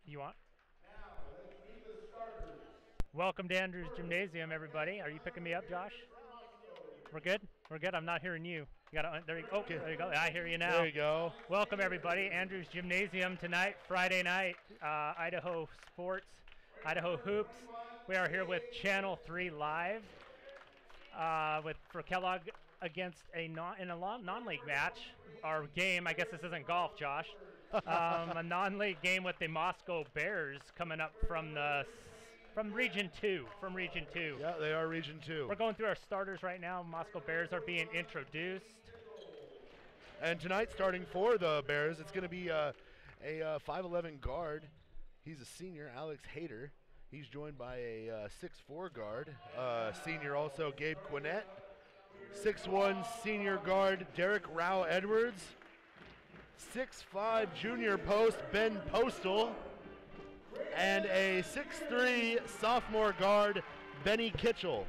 You want? Welcome to Andrews Gymnasium, everybody. Are you picking me up, Josh? We're good? We're good? I'm not hearing you. You got there you, there you go. I hear you now. There you go. Welcome, everybody. Andrews Gymnasium tonight, Friday night, Idaho Sports, Idaho Hoops. We are here with Channel 3 Live for Kellogg against a non-league match. Our game, I guess this isn't golf, Josh. A non-league game with the Moscow Bears coming up from Region 2. Yeah, they are Region 2. We're going through our starters right now. Moscow Bears are being introduced. And tonight, starting for the Bears, it's going to be a 5'11 guard. He's a senior, Alex Hayter. He's joined by a 6'4 guard, senior also, Gabe Quinnett. 6'1 senior guard, Derek Rao Edwards. 6'5 junior post, Ben Postal. And a 6'3 sophomore guard, Benny Kitchell.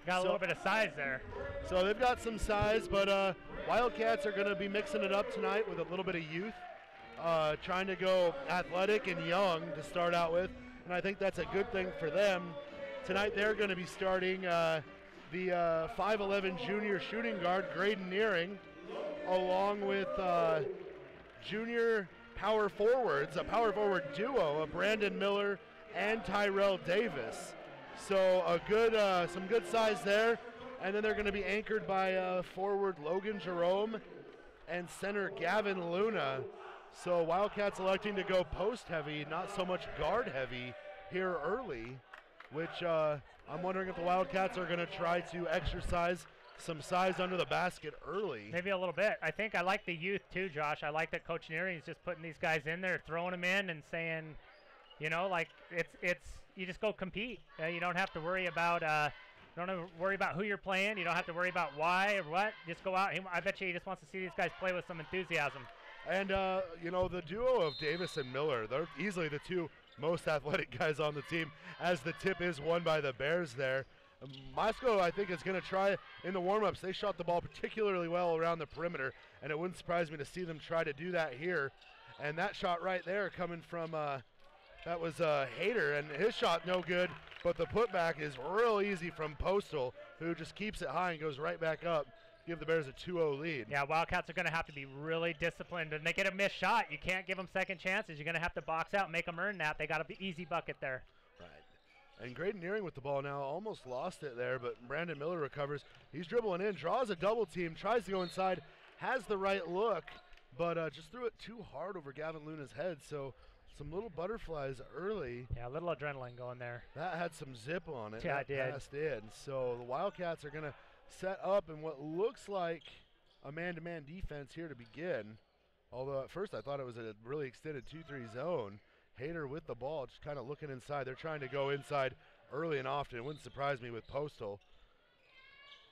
Got a little bit of size there. So they've got some size, but Wildcats are going to be mixing it up tonight with a little bit of youth, trying to go athletic and young to start out with, and I think that's a good thing for them. Tonight they're going to be starting the 5'11 junior shooting guard, Graydon Nearing, along with junior power forwards, a power forward duo of Brandon Miller and Tyrell Davis. So some good size there. And then they're going to be anchored by forward Logan Jerome and center Gavin Luna. So Wildcats electing to go post heavy, not so much guard heavy here early, which I'm wondering if the Wildcats are going to try to exercise some size under the basket early. Maybe a little bit. I think I like the youth too, Josh. I like that Coach Nearing is just putting these guys in there, throwing them in and saying, you know, like it's you just go compete. You don't have to worry about who you're playing. You don't have to worry about why or what. Just go out. I bet you he just wants to see these guys play with some enthusiasm. And you know, the duo of Davis and Miller, they're easily the two most athletic guys on the team, as the tip is won by the Bears there. Moscow, I think, is going to try in the warm-ups. They shot the ball particularly well around the perimeter, and it wouldn't surprise me to see them try to do that here. And that shot right there coming from that was Hayter, and his shot no good, but the putback is real easy from Postal, who just keeps it high and goes right back up. Give the Bears a 2-0 lead. Yeah, Wildcats are going to have to be really disciplined. And they get a missed shot, you can't give them second chances. You're going to have to box out and make them earn that. They got an easy bucket there. Right. And Graydon Nearing with the ball now, almost lost it there, but Brandon Miller recovers. He's dribbling in, draws a double team, tries to go inside, has the right look, but just threw it too hard over Gavin Luna's head. So some little butterflies early. Yeah, a little adrenaline going there. That had some zip on it. Yeah, that it did. Passed in. So the Wildcats are going to set up in what looks like a man-to-man defense here to begin. Although at first I thought it was a really extended 2-3 zone. Hayter with the ball, just kind of looking inside. They're trying to go inside early and often. It wouldn't surprise me with Postal.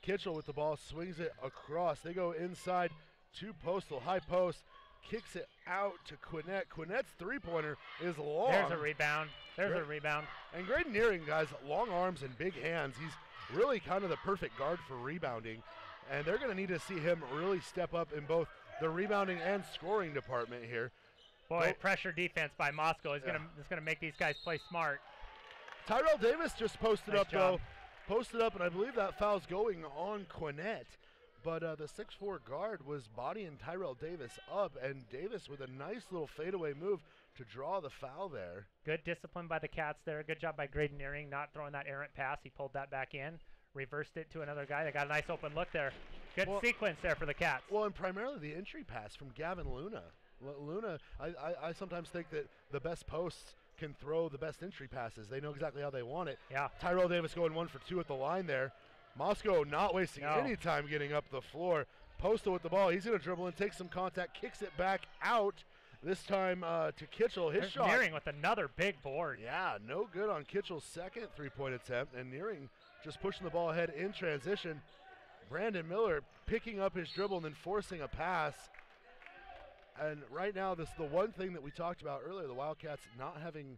Kitchell with the ball, swings it across. They go inside to Postal, high post, kicks it out to Quinnett. Quinnett's three-pointer is long. There's a rebound. A rebound. And Graydon Nearing, guys, long arms and big hands. He's really kind of the perfect guard for rebounding, and they're going to need to see him really step up in both the rebounding and scoring department here. Boy, pressure defense by Moscow is going to make these guys play smart. Tyrell Davis just posted Nice up, job. though. Posted up, and I believe that foul's going on Quinnett. But the 6'4 guard was bodying Tyrell Davis up, and Davis with a nice little fadeaway move to draw the foul there. Good discipline by the Cats there. Good job by Graydon Nearing not throwing that errant pass. He pulled that back in, reversed it to another guy. They got a nice open look there. Good sequence there for the Cats. Well, and primarily the entry pass from Gavin Luna. Luna, I sometimes think that the best posts can throw the best entry passes. They know exactly how they want it. Yeah. Tyrell Davis going 1 for 2 at the line there. Moscow not wasting any time getting up the floor. Postal with the ball. He's going to dribble and take some contact, kicks it back out. This time to Kitchell. His shot. Nearing with another big board. Yeah, no good on Kitchell's second three-point attempt. And Nearing just pushing the ball ahead in transition. Brandon Miller picking up his dribble and then forcing a pass. And right now, this is the one thing that we talked about earlier, the Wildcats not having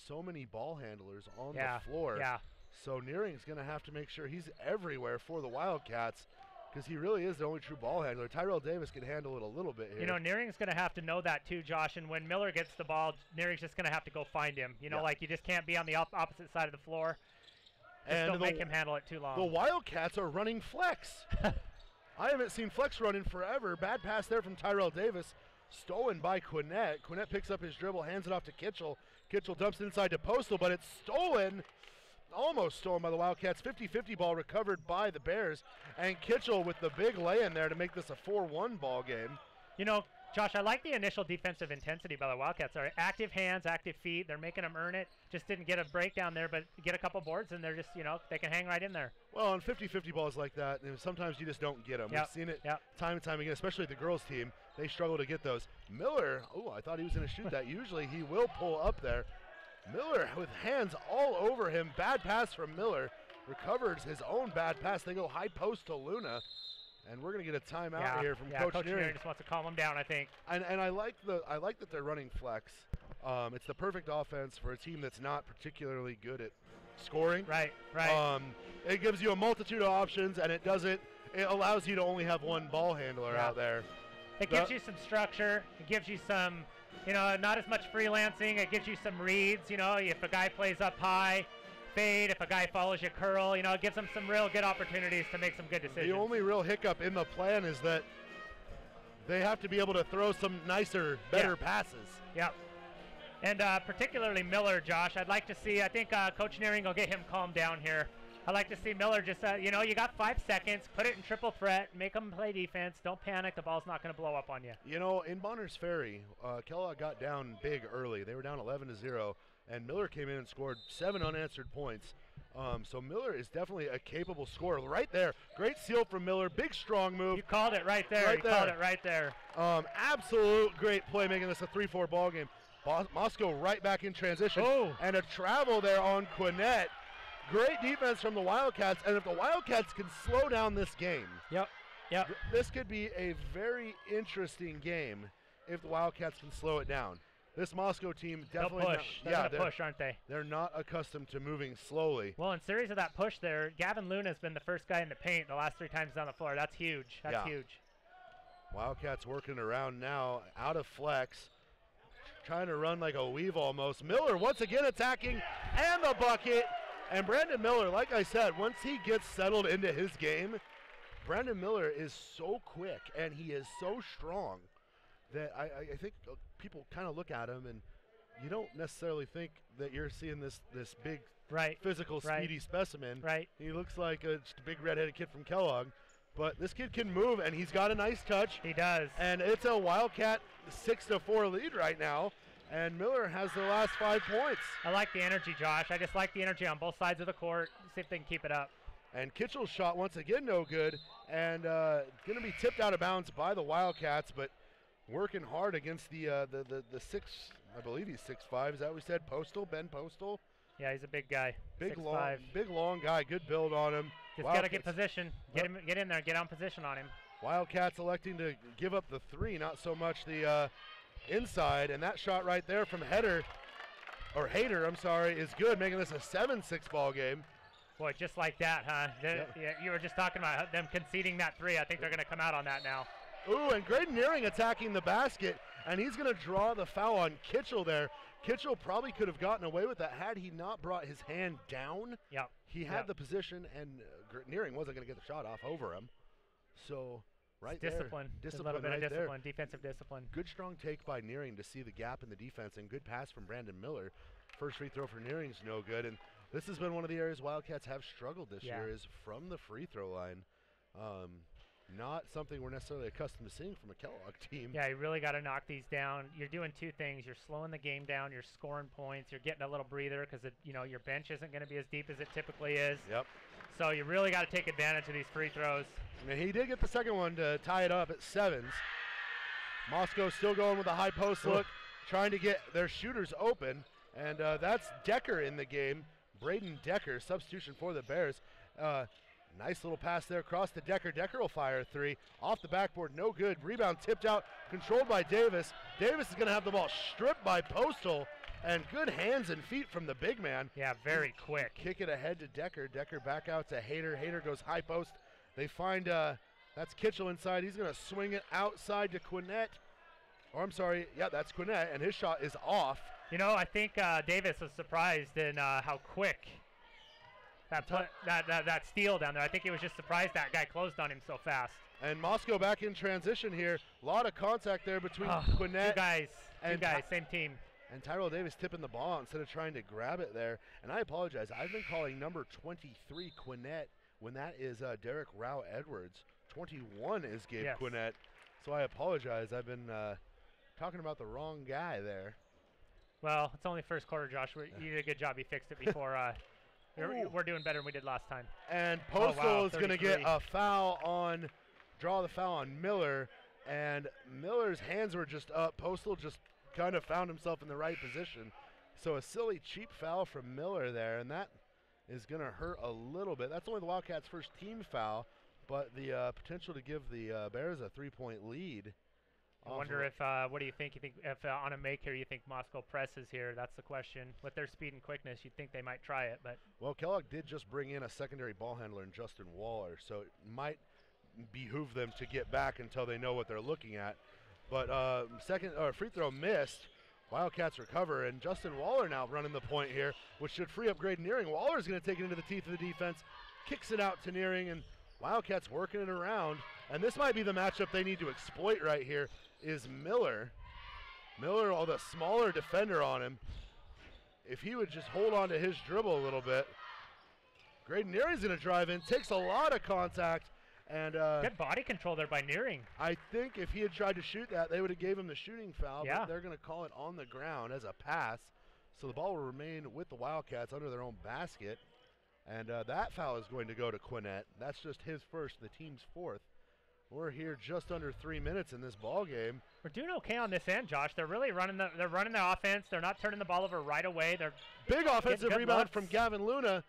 so many ball handlers on the floor. Yeah. So Nearing's going to have to make sure he's everywhere for the Wildcats. because he really is the only true ball handler. Tyrell Davis can handle it a little bit here. You know, Nearing's going to have to know that too, Josh. And when Miller gets the ball, Nearing's just going to have to go find him. You know, like you just can't be on the opposite side of the floor. Just don't make him handle it too long. The Wildcats are running flex. I haven't seen flex run in forever. Bad pass there from Tyrell Davis. Stolen by Quinnett. Quinnett picks up his dribble, hands it off to Kitchell. Kitchell dumps it inside to Postal, but it's stolen. Almost stolen by the Wildcats. 50-50 ball recovered by the Bears. And Kitchell with the big lay in there to make this a 4-1 ball game. You know, Josh, I like the initial defensive intensity by the Wildcats. They're active hands, active feet. They're making them earn it. Just didn't get a breakdown there, but get a couple boards, and they're just, you know, they can hang right in there. Well, on 50-50 balls like that, sometimes you just don't get them. Yep. We've seen it time and time again, especially the girls' team. They struggle to get those. Miller, I thought he was going to shoot that. Usually he will pull up there. Miller with hands all over him. Bad pass from Miller. Recovers his own bad pass. They go high post to Luna. And we're going to get a timeout here from Coach Nearing. Just wants to calm him down, I think. And I like that they're running flex. It's the perfect offense for a team that's not particularly good at scoring. Right. It gives you a multitude of options, and it allows you to only have one ball handler out there. It gives you some structure. It gives you some, you know, not as much freelancing. It gives you some reads. You know, if a guy plays up high, fade. If a guy follows you, curl. You know, it gives them some real good opportunities to make some good decisions. The only real hiccup in the plan is that they have to be able to throw some nicer, better passes. Yep. And particularly Miller, Josh, I'd like to see, I think Coach Nearing will get him calmed down here. I'd like to see Miller just, you know, you got 5 seconds, put it in triple threat, make them play defense. Don't panic. The ball's not going to blow up on you. You know, in Bonners Ferry, Kellogg got down big early. They were down 11-0, and Miller came in and scored 7 unanswered points. So Miller is definitely a capable scorer right there. Great seal from Miller. Big, strong move. You called it right there. Called it right there. Absolute great play, making this a 3-4 ball game. Moscow right back in transition. And a travel there on Quinnett. Great defense from the Wildcats, and if the Wildcats can slow down this game, this could be a very interesting game if the Wildcats can slow it down. This Moscow team definitely they'll push. They're push, aren't they? They're not accustomed to moving slowly. Well, in series of that push there, Gavin Luna's been the first guy in the paint the last 3 times down the floor. That's huge. That's huge. Wildcats working around now, out of flex, trying to run like a weave almost. Miller once again attacking, and the bucket. And Brandon Miller, like I said, once he gets settled into his game, Brandon Miller is so quick and he is so strong that I think people kind of look at him and you don't necessarily think that you're seeing this big physical speedy specimen. Right. He looks like just a big redheaded kid from Kellogg. But this kid can move, and he's got a nice touch. He does. And it's a Wildcat 6-4 lead right now. And Miller has the last 5 points. I like the energy, Josh. I just like the energy on both sides of the court. See if they can keep it up. And Kitchell's shot once again no good. And going to be tipped out of bounds by the Wildcats, but working hard against the 6, I believe he's 6'5". Is that what we said? Postal, Ben Postal? Yeah, he's a big guy. Big long guy. Good build on him. Just got to get position. Get in there. Get on position on him. Wildcats electing to give up the 3, not so much the inside, and that shot right there from Hayter, is good, making this a 7-6 ball game. Boy, just like that, huh? Yeah, you were just talking about them conceding that 3. I think they're going to come out on that now. Ooh, and Graydon Nearing attacking the basket, and he's going to draw the foul on Kitchell there. Kitchell probably could have gotten away with that had he not brought his hand down. Yep. He had the position, and Nearing wasn't going to get the shot off over him. So discipline. Discipline. A little bit right of discipline, there. defensive discipline. Good strong take by Nearing to see the gap in the defense, and good pass from Brandon Miller. First free throw for Nearing's no good, and this has been one of the areas Wildcats have struggled this year is from the free throw line. Not something we're necessarily accustomed to seeing from a Kellogg team. Yeah, you really got to knock these down. You're doing 2 things. You're slowing the game down. You're scoring points. You're getting a little breather because your bench isn't going to be as deep as it typically is. Yep. So you really got to take advantage of these free throws. And he did get the second one to tie it up at 7s. Moscow still going with a high post look, trying to get their shooters open. And that's Decker in the game. Braden Decker, substitution for the Bears. Nice little pass there across to Decker. Decker will fire a 3. Off the backboard, no good. Rebound tipped out, controlled by Davis. Davis is going to have the ball stripped by Postal. And good hands and feet from the big man. Yeah, very quick. Kick it ahead to Decker. Decker back out to Hayter. Hayter goes high post. They find That's Kitchell inside. He's going to swing it outside to Quinnett. Or I'm sorry, yeah, that's Quinnett, and his shot is off. You know, I think Davis was surprised in how quick that steal down there. I think he was just surprised that guy closed on him so fast. And Moscow back in transition here. A lot of contact there between Quinnett. Two guys, same team. And Tyrell Davis tipping the ball instead of trying to grab it there. And I apologize. I've been calling number 23 Quinnett when that is Derek Rao Edwards. 21 is Gabe Quinnett. So I apologize. I've been talking about the wrong guy there. Well, it's only first quarter, Josh. You did a good job. You fixed it before. We're doing better than we did last time. And Postal is going to get a foul on, draw the foul on Miller. And Miller's hands were just up. Postal just kind of found himself in the right position. So a silly, cheap foul from Miller there, and that is going to hurt a little bit. That's only the Wildcats' first team foul, but the potential to give the Bears a 3-point lead. I wonder if, what do you think? You think if on a make here, you think Moscow presses here? That's the question. With their speed and quickness, you'd think they might try it, but. Well, Kellogg did just bring in a secondary ball handler in Justin Waller, so it might behoove them to get back until they know what they're looking at. But free throw missed. Wildcats recover, and Justin Waller now running the point here, which should free up Graydon Nearing. Waller's going to take it into the teeth of the defense, kicks it out to Nearing, and Wildcats working it around. And this might be the matchup they need to exploit right here, is Miller. Miller, the smaller defender on him. If he would just hold on to his dribble a little bit. Graydon Nearing's going to drive in, takes a lot of contact. And good body control there by Nearing. I think if he had tried to shoot that, they would have gave him the shooting foul, yeah. But they're going to call it on the ground as a pass. So the ball will remain with the Wildcats under their own basket. And that foul is going to go to Quinnett. That's just his first, the team's fourth. We're here just under 3 minutes in this ball game. We're doing okay on this end, Josh. They're really running the offense. They're not turning the ball over right away. They're big offensive rebound from Gavin Luna.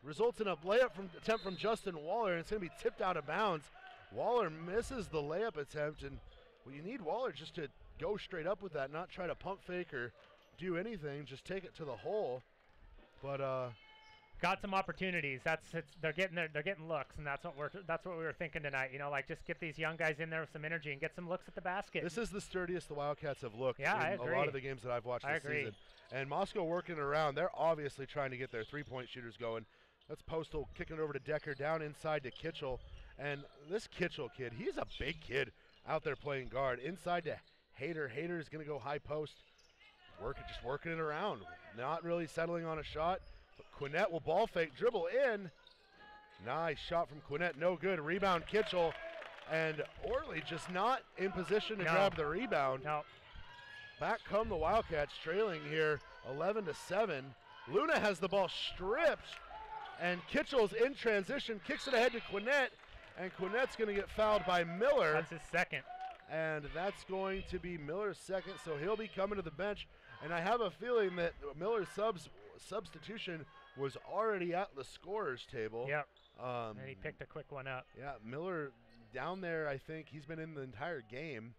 Results in a layup attempt from Justin Waller, and it's going to be tipped out of bounds. Waller misses the layup attempt, and well, you need Waller just to go straight up with that, not try to pump fake or do anything. Just take it to the hole. But got some opportunities. They're getting looks, and that's what we were thinking tonight. You know, like just get these young guys in there with some energy and get some looks at the basket. This is the sturdiest the Wildcats have looked in I agree. A lot of the games that I've watched this season. And Moscow working around. They're obviously trying to get their three-point shooters going. That's Postal kicking it over to Decker, down inside to Kitchell. And this Kitchell kid, he's a big kid out there playing guard. Inside to Hayter. Hayter is going to go high post. Just working it around. Not really settling on a shot. But Quinnett will ball fake, dribble in. Nice shot from Quinnett, no good. Rebound Kitchell. And Orley just not in position to grab the rebound. No. Back come the Wildcats, trailing here 11-7. Luna has the ball stripped. And Kitchell's in transition, kicks it ahead to Quinnett, and Quinnett's going to get fouled by Miller. That's his second. And that's going to be Miller's second, so he'll be coming to the bench. And I have a feeling that Miller's substitution was already at the scorer's table. Yep, and he picked a quick one up. Yeah, Miller down there, I think he's been in the entire game.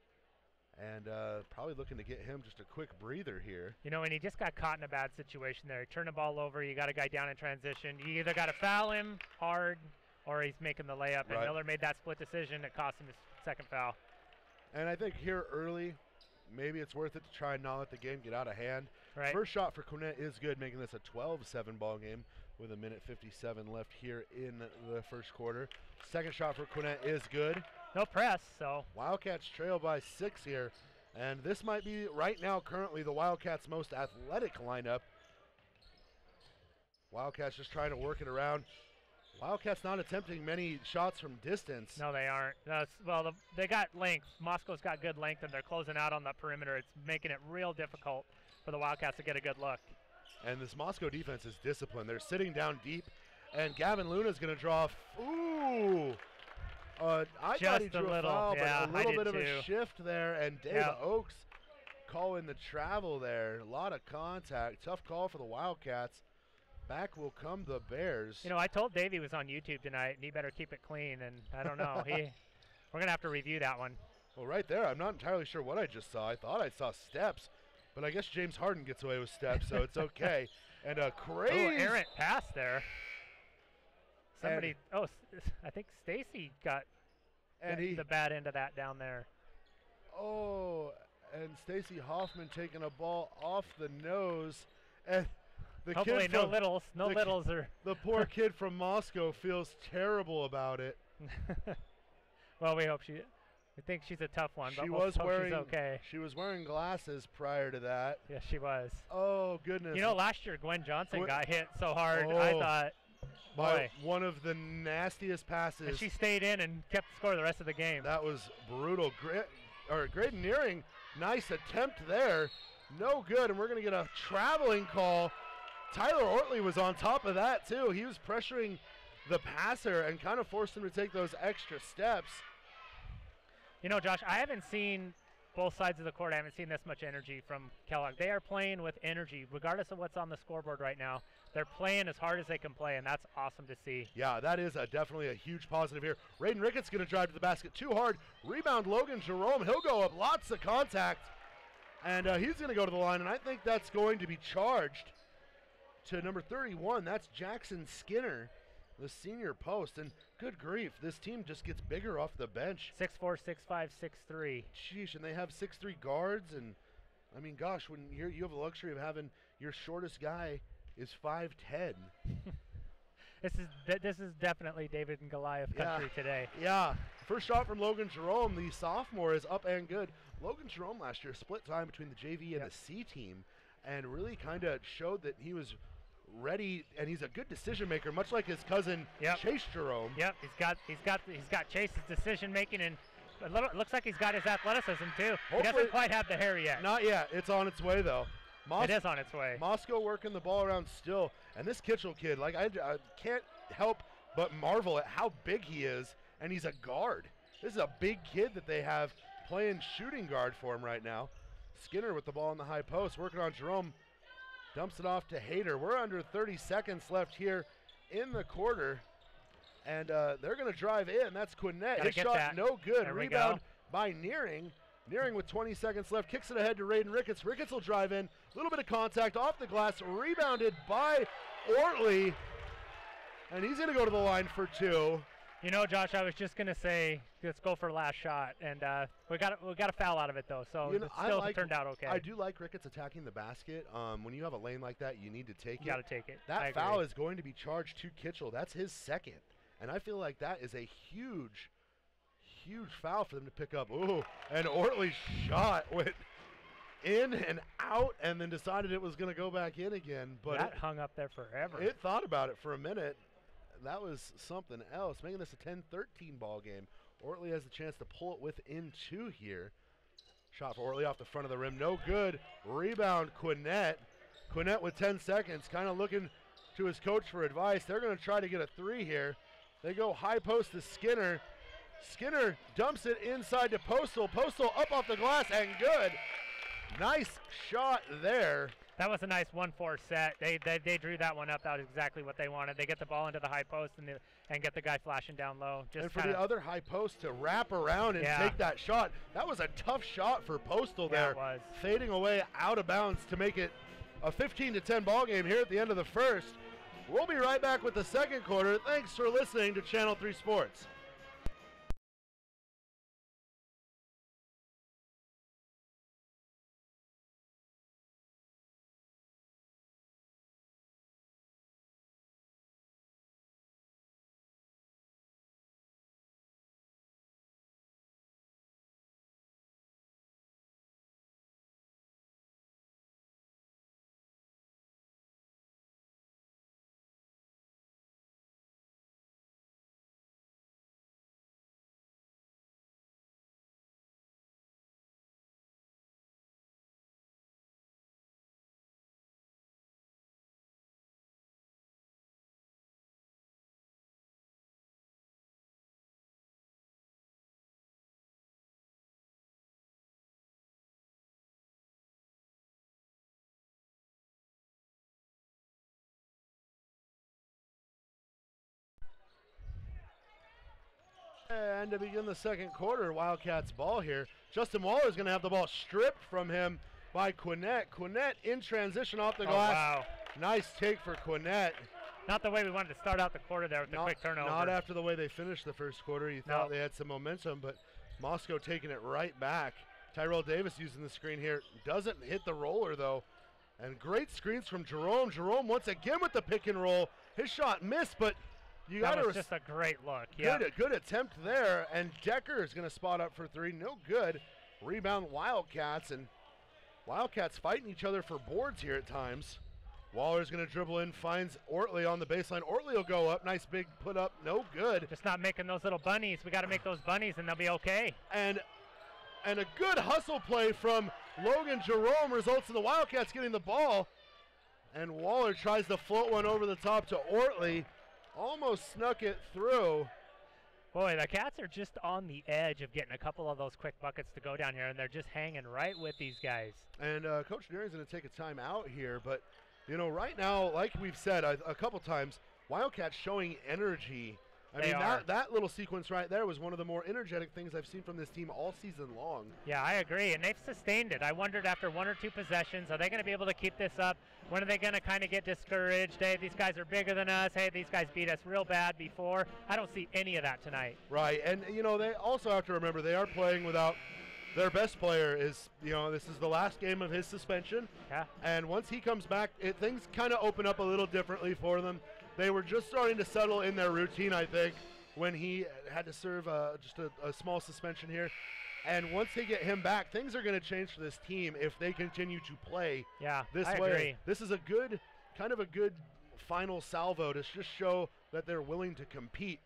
And probably looking to get him just a quick breather here. You know, and he just got caught in a bad situation there. He turned the ball over. You got a guy down in transition. You either got to foul him hard or he's making the layup. And Miller made that split decision that cost him his second foul. And I think here early, maybe it's worth it to try and not let the game get out of hand. Right. First shot for Quinnett is good, making this a 12-7 ball game with 1:57 left here in the first quarter. Second shot for Quinnett is good. No press, so. Wildcats trail by 6 here. And this might be, right now, currently the Wildcats' most athletic lineup. Wildcats just trying to work it around. Wildcats not attempting many shots from distance. No, they aren't. They got length. Moscow's got good length, and they're closing out on the perimeter. It's making it real difficult for the Wildcats to get a good look. And this Moscow defense is disciplined. They're sitting down deep, and Gavin Luna's going to draw. Ooh! I thought he drew a foul, but a little bit of a shift there, and Dave Oakes calling the travel there. A lot of contact. Tough call for the Wildcats. Back will come the Bears. You know, I told Dave he was on YouTube tonight, and he better keep it clean, and I don't know. We're going to have to review that one. Well, right there, I'm not entirely sure what I just saw. I thought I saw steps, but I guess James Harden gets away with steps, so it's okay. And a crazy errant pass there. Somebody, I think Stacy got And the bad end of that down there. Oh, and Stacy Hoffman taking a ball off the nose. And the hopefully kid no littles. No littles are. The poor kid from Moscow feels terrible about it. Well, we think she's a tough one, but we'll hope she's okay. She was wearing glasses prior to that. Yes, she was. Oh, goodness. You know, last year Gwen Johnson got hit so hard. I thought, by one of the nastiest passes. And she stayed in and kept the score the rest of the game. That was brutal. Graydon Nearing, nice attempt there. No good, and we're going to get a traveling call. Tyler Ortley was on top of that, too. He was pressuring the passer and kind of forced him to take those extra steps. You know, Josh, I haven't seen both sides of the court. I haven't seen this much energy from Kellogg. They are playing with energy, regardless of what's on the scoreboard right now. They're playing as hard as they can play, and that's awesome to see. Yeah, that is definitely a huge positive here. Raiden Ricketts going to drive to the basket too hard. Rebound Logan Jerome. He'll go up. Lots of contact. And he's going to go to the line, and I think that's going to be charged to number 31. That's Jackson Skinner, the senior post. And good grief, this team just gets bigger off the bench. 6'4", 6'5", 6'3". Sheesh, and they have 6'3" guards. And, I mean, gosh, when you have the luxury of having your shortest guy is 5'10". This is definitely David and Goliath country today. Yeah. First shot from Logan Jerome, the sophomore, is up and good. Logan Jerome last year split time between the JV and the C team, and really kind of showed that he was ready, and he's a good decision maker, much like his cousin Chase Jerome. Yep, he's got Chase's decision making, and it looks like he's got his athleticism too. Hopefully, he doesn't quite have the hair yet. Not yet. It's on its way though. It is on its way. Moscow working the ball around still, and this Kitchell kid, like I can't help but marvel at how big he is, and he's a guard. This is a big kid that they have playing shooting guard for him right now. Skinner with the ball in the high post, working on Jerome, dumps it off to Hayter. We're under 30 seconds left here in the quarter, and they're going to drive in. That's Quinnett. His shot no good. Rebound by Nearing. Nearing with 20 seconds left, kicks it ahead to Raiden Ricketts. Ricketts will drive in. A little bit of contact off the glass, rebounded by Ortley. And he's going to go to the line for two. You know, Josh, I was just going to say, let's go for last shot. And we got a foul out of it, though, so it still turned out okay. I do like Ricketts attacking the basket. When you have a lane like that, you need to take it. You got to take it. That foul is going to be charged to Kitchell. That's his second. And I feel like that is a huge foul for them to pick up. Ooh, and Ortley's shot went in and out and then decided it was going to go back in again. But that hung up there forever. It thought about it for a minute. That was something else, making this a 10-13 ball game. Ortley has the chance to pull it within two here. Shot for Ortley off the front of the rim, no good. Rebound, Quinnett. Quinnett with 10 seconds, kind of looking to his coach for advice. They're going to try to get a three here. They go high post to Skinner. Skinner dumps it inside to Postal. Postal up off the glass and good. Nice shot there. That was a nice 1-4 set. They drew that one up. That was exactly what they wanted. They get the ball into the high post and get the guy flashing down low. And for the other high post to wrap around and take that shot. That was a tough shot for Postal there. It was. Fading away out of bounds to make it a 15-10 ball game here at the end of the first. We'll be right back with the second quarter. Thanks for listening to Channel 3 Sports. And to begin the second quarter, Wildcats ball here. Justin Waller is going to have the ball stripped from him by Quinnett. Quinnett in transition off the glass. Wow. Nice take for Quinnett. Not the way we wanted to start out the quarter there with the quick turnover. Not after the way they finished the first quarter. You thought they had some momentum, but Moscow taking it right back. Tyrell Davis using the screen here. Doesn't hit the roller, though. And great screens from Jerome. Jerome once again with the pick and roll. His shot missed, but you got to. That was just a great look. Yeah. Good attempt there. And Decker is going to spot up for three. No good. Rebound Wildcats, and Wildcats fighting each other for boards here at times. Waller's going to dribble in, finds Ortley on the baseline. Ortley will go up. Nice big put up. No good. Just not making those little bunnies. We got to make those bunnies, and they'll be okay. And a good hustle play from Logan Jerome results in the Wildcats getting the ball. And Waller tries to float one over the top to Ortley. Almost snuck it through. Boy, the Cats are just on the edge of getting a couple of those quick buckets to go down here, and they're just hanging right with these guys. And Coach Nearing's going to take a timeout here, but you know, right now, like we've said a couple times, Wildcats showing energy. I mean, that little sequence right there was one of the more energetic things I've seen from this team all season long. Yeah, I agree, and they've sustained it. I wondered after one or two possessions, are they going to be able to keep this up? When are they going to kind of get discouraged? Hey, these guys are bigger than us. Hey, these guys beat us real bad before. I don't see any of that tonight. Right, and, you know, they also have to remember they are playing without their best player. Is, you know, this is the last game of his suspension. Yeah. And once he comes back, things kind of open up a little differently for them. They were just starting to settle in their routine, I think, when he had to serve just a small suspension here. And once they get him back, things are going to change for this team if they continue to play this way. Agree. This is a good, kind of a good final salvo to just show that they're willing to compete.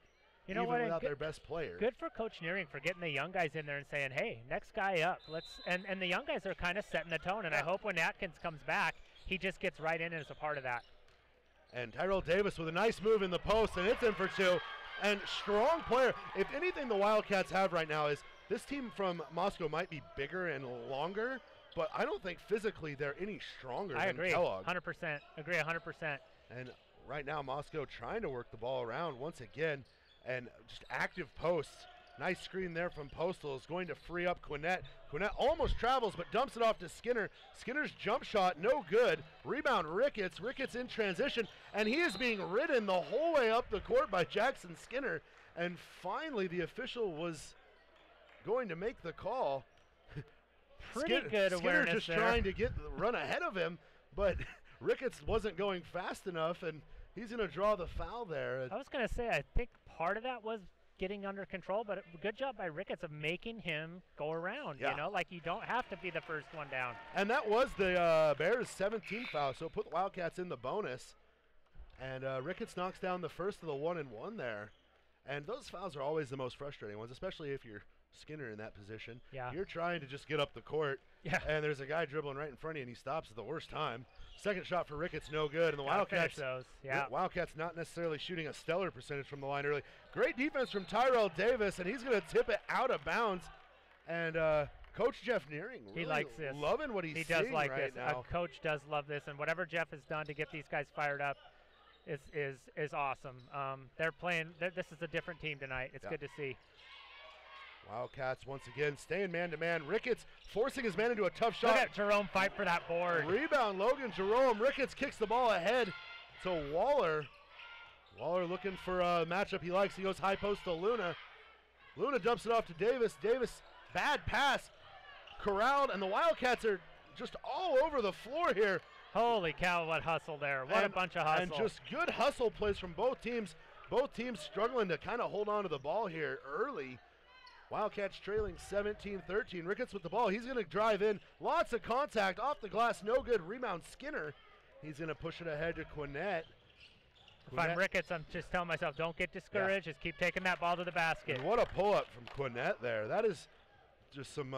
You know even what? Without their best player. Good for Coach Nearing for getting the young guys in there and saying, hey, next guy up. And the young guys are kind of setting the tone, and I hope when Atkins comes back, he just gets right in and is a part of that. And Tyrell Davis with a nice move in the post, and it's in for two. And strong player. If anything the Wildcats have right now is this team from Moscow might be bigger and longer, but I don't think physically they're any stronger than Kellogg. 100%. Agree 100%. And right now Moscow trying to work the ball around once again, and just active posts. Nice screen there from Postal is going to free up Quinnett. Quinnett almost travels but dumps it off to Skinner. Skinner's jump shot, no good. Rebound Ricketts. Ricketts in transition, and he is being ridden the whole way up the court by Jackson Skinner. And finally the official was going to make the call. Pretty good awareness just there. Trying to run ahead of him, but Ricketts wasn't going fast enough, and he's going to draw the foul there. I was going to say, I think part of that was getting under control, but good job by Ricketts of making him go around. You know, like you don't have to be the first one down. And that was the Bears' 17th foul, so put the Wildcats in the bonus. And Ricketts knocks down the first of the 1-and-1 there. And those fouls are always the most frustrating ones, especially if you're Skinner in that position. Yeah. You're trying to just get up the court, and there's a guy dribbling right in front of you, and he stops at the worst time. Second shot for Ricketts, no good, and the Wildcats, Wildcats not necessarily shooting a stellar percentage from the line early. Great defense from Tyrell Davis, and he's going to tip it out of bounds. And Coach Jeff Nearing really he likes this. Loving what he's he does seeing like right this. now. A coach does love this, and whatever Jeff has done to get these guys fired up is awesome. They're playing. This is a different team tonight. It's good to see. Wildcats once again staying man-to-man. Ricketts forcing his man into a tough shot. Look at Jerome fight for that board. Rebound, Logan Jerome. Ricketts kicks the ball ahead to Waller. Waller looking for a matchup he likes. He goes high post to Luna. Luna dumps it off to Davis. Davis, bad pass. Corralled, and the Wildcats are just all over the floor here. Holy cow, what hustle there. What a bunch of hustle. And just good hustle plays from both teams. Both teams struggling to kind of hold on to the ball here early. Wildcats trailing 17-13. Ricketts with the ball. He's going to drive in. Lots of contact off the glass. No good. Rebound Skinner. He's going to push it ahead to Quinnett. If I'm Ricketts, I'm just telling myself, don't get discouraged. Just keep taking that ball to the basket. And what a pull-up from Quinnett there. That is just some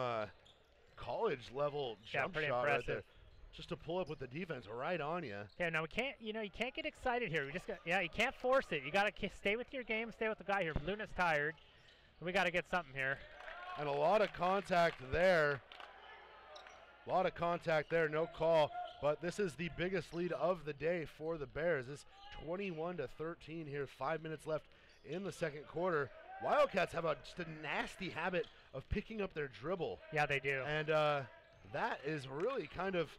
college-level jump shot impressive. right there. Just to pull up with the defense right on you. Yeah, no, we can't. You can't get excited here. We just got, you can't force it. You got to stay with your game. Stay with the guy here. Luna's tired. We got to get something here. And a lot of contact there. A lot of contact there, no call. But this is the biggest lead of the day for the Bears. It's 21-13 here, 5 minutes left in the second quarter. Wildcats have just a nasty habit of picking up their dribble. Yeah, they do. And that is really kind of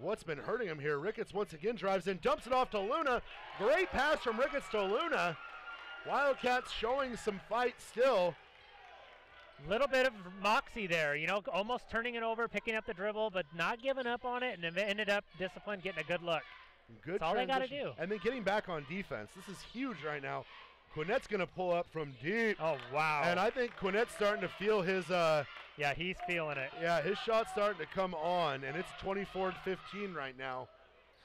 what's been hurting him here. Ricketts once again drives in, dumps it off to Luna. Great pass from Ricketts to Luna. Wildcats showing some fight still. Little bit of moxie there, you know, almost turning it over, picking up the dribble, but not giving up on it, and then ended up disciplined, getting a good look. Good That's all they got to do. And then getting back on defense. This is huge right now. Quinnette's going to pull up from deep. Oh, wow. And I think Quinnette's starting to feel his yeah, he's feeling it. yeah, his shot's starting to come on, and it's 24-15 right now.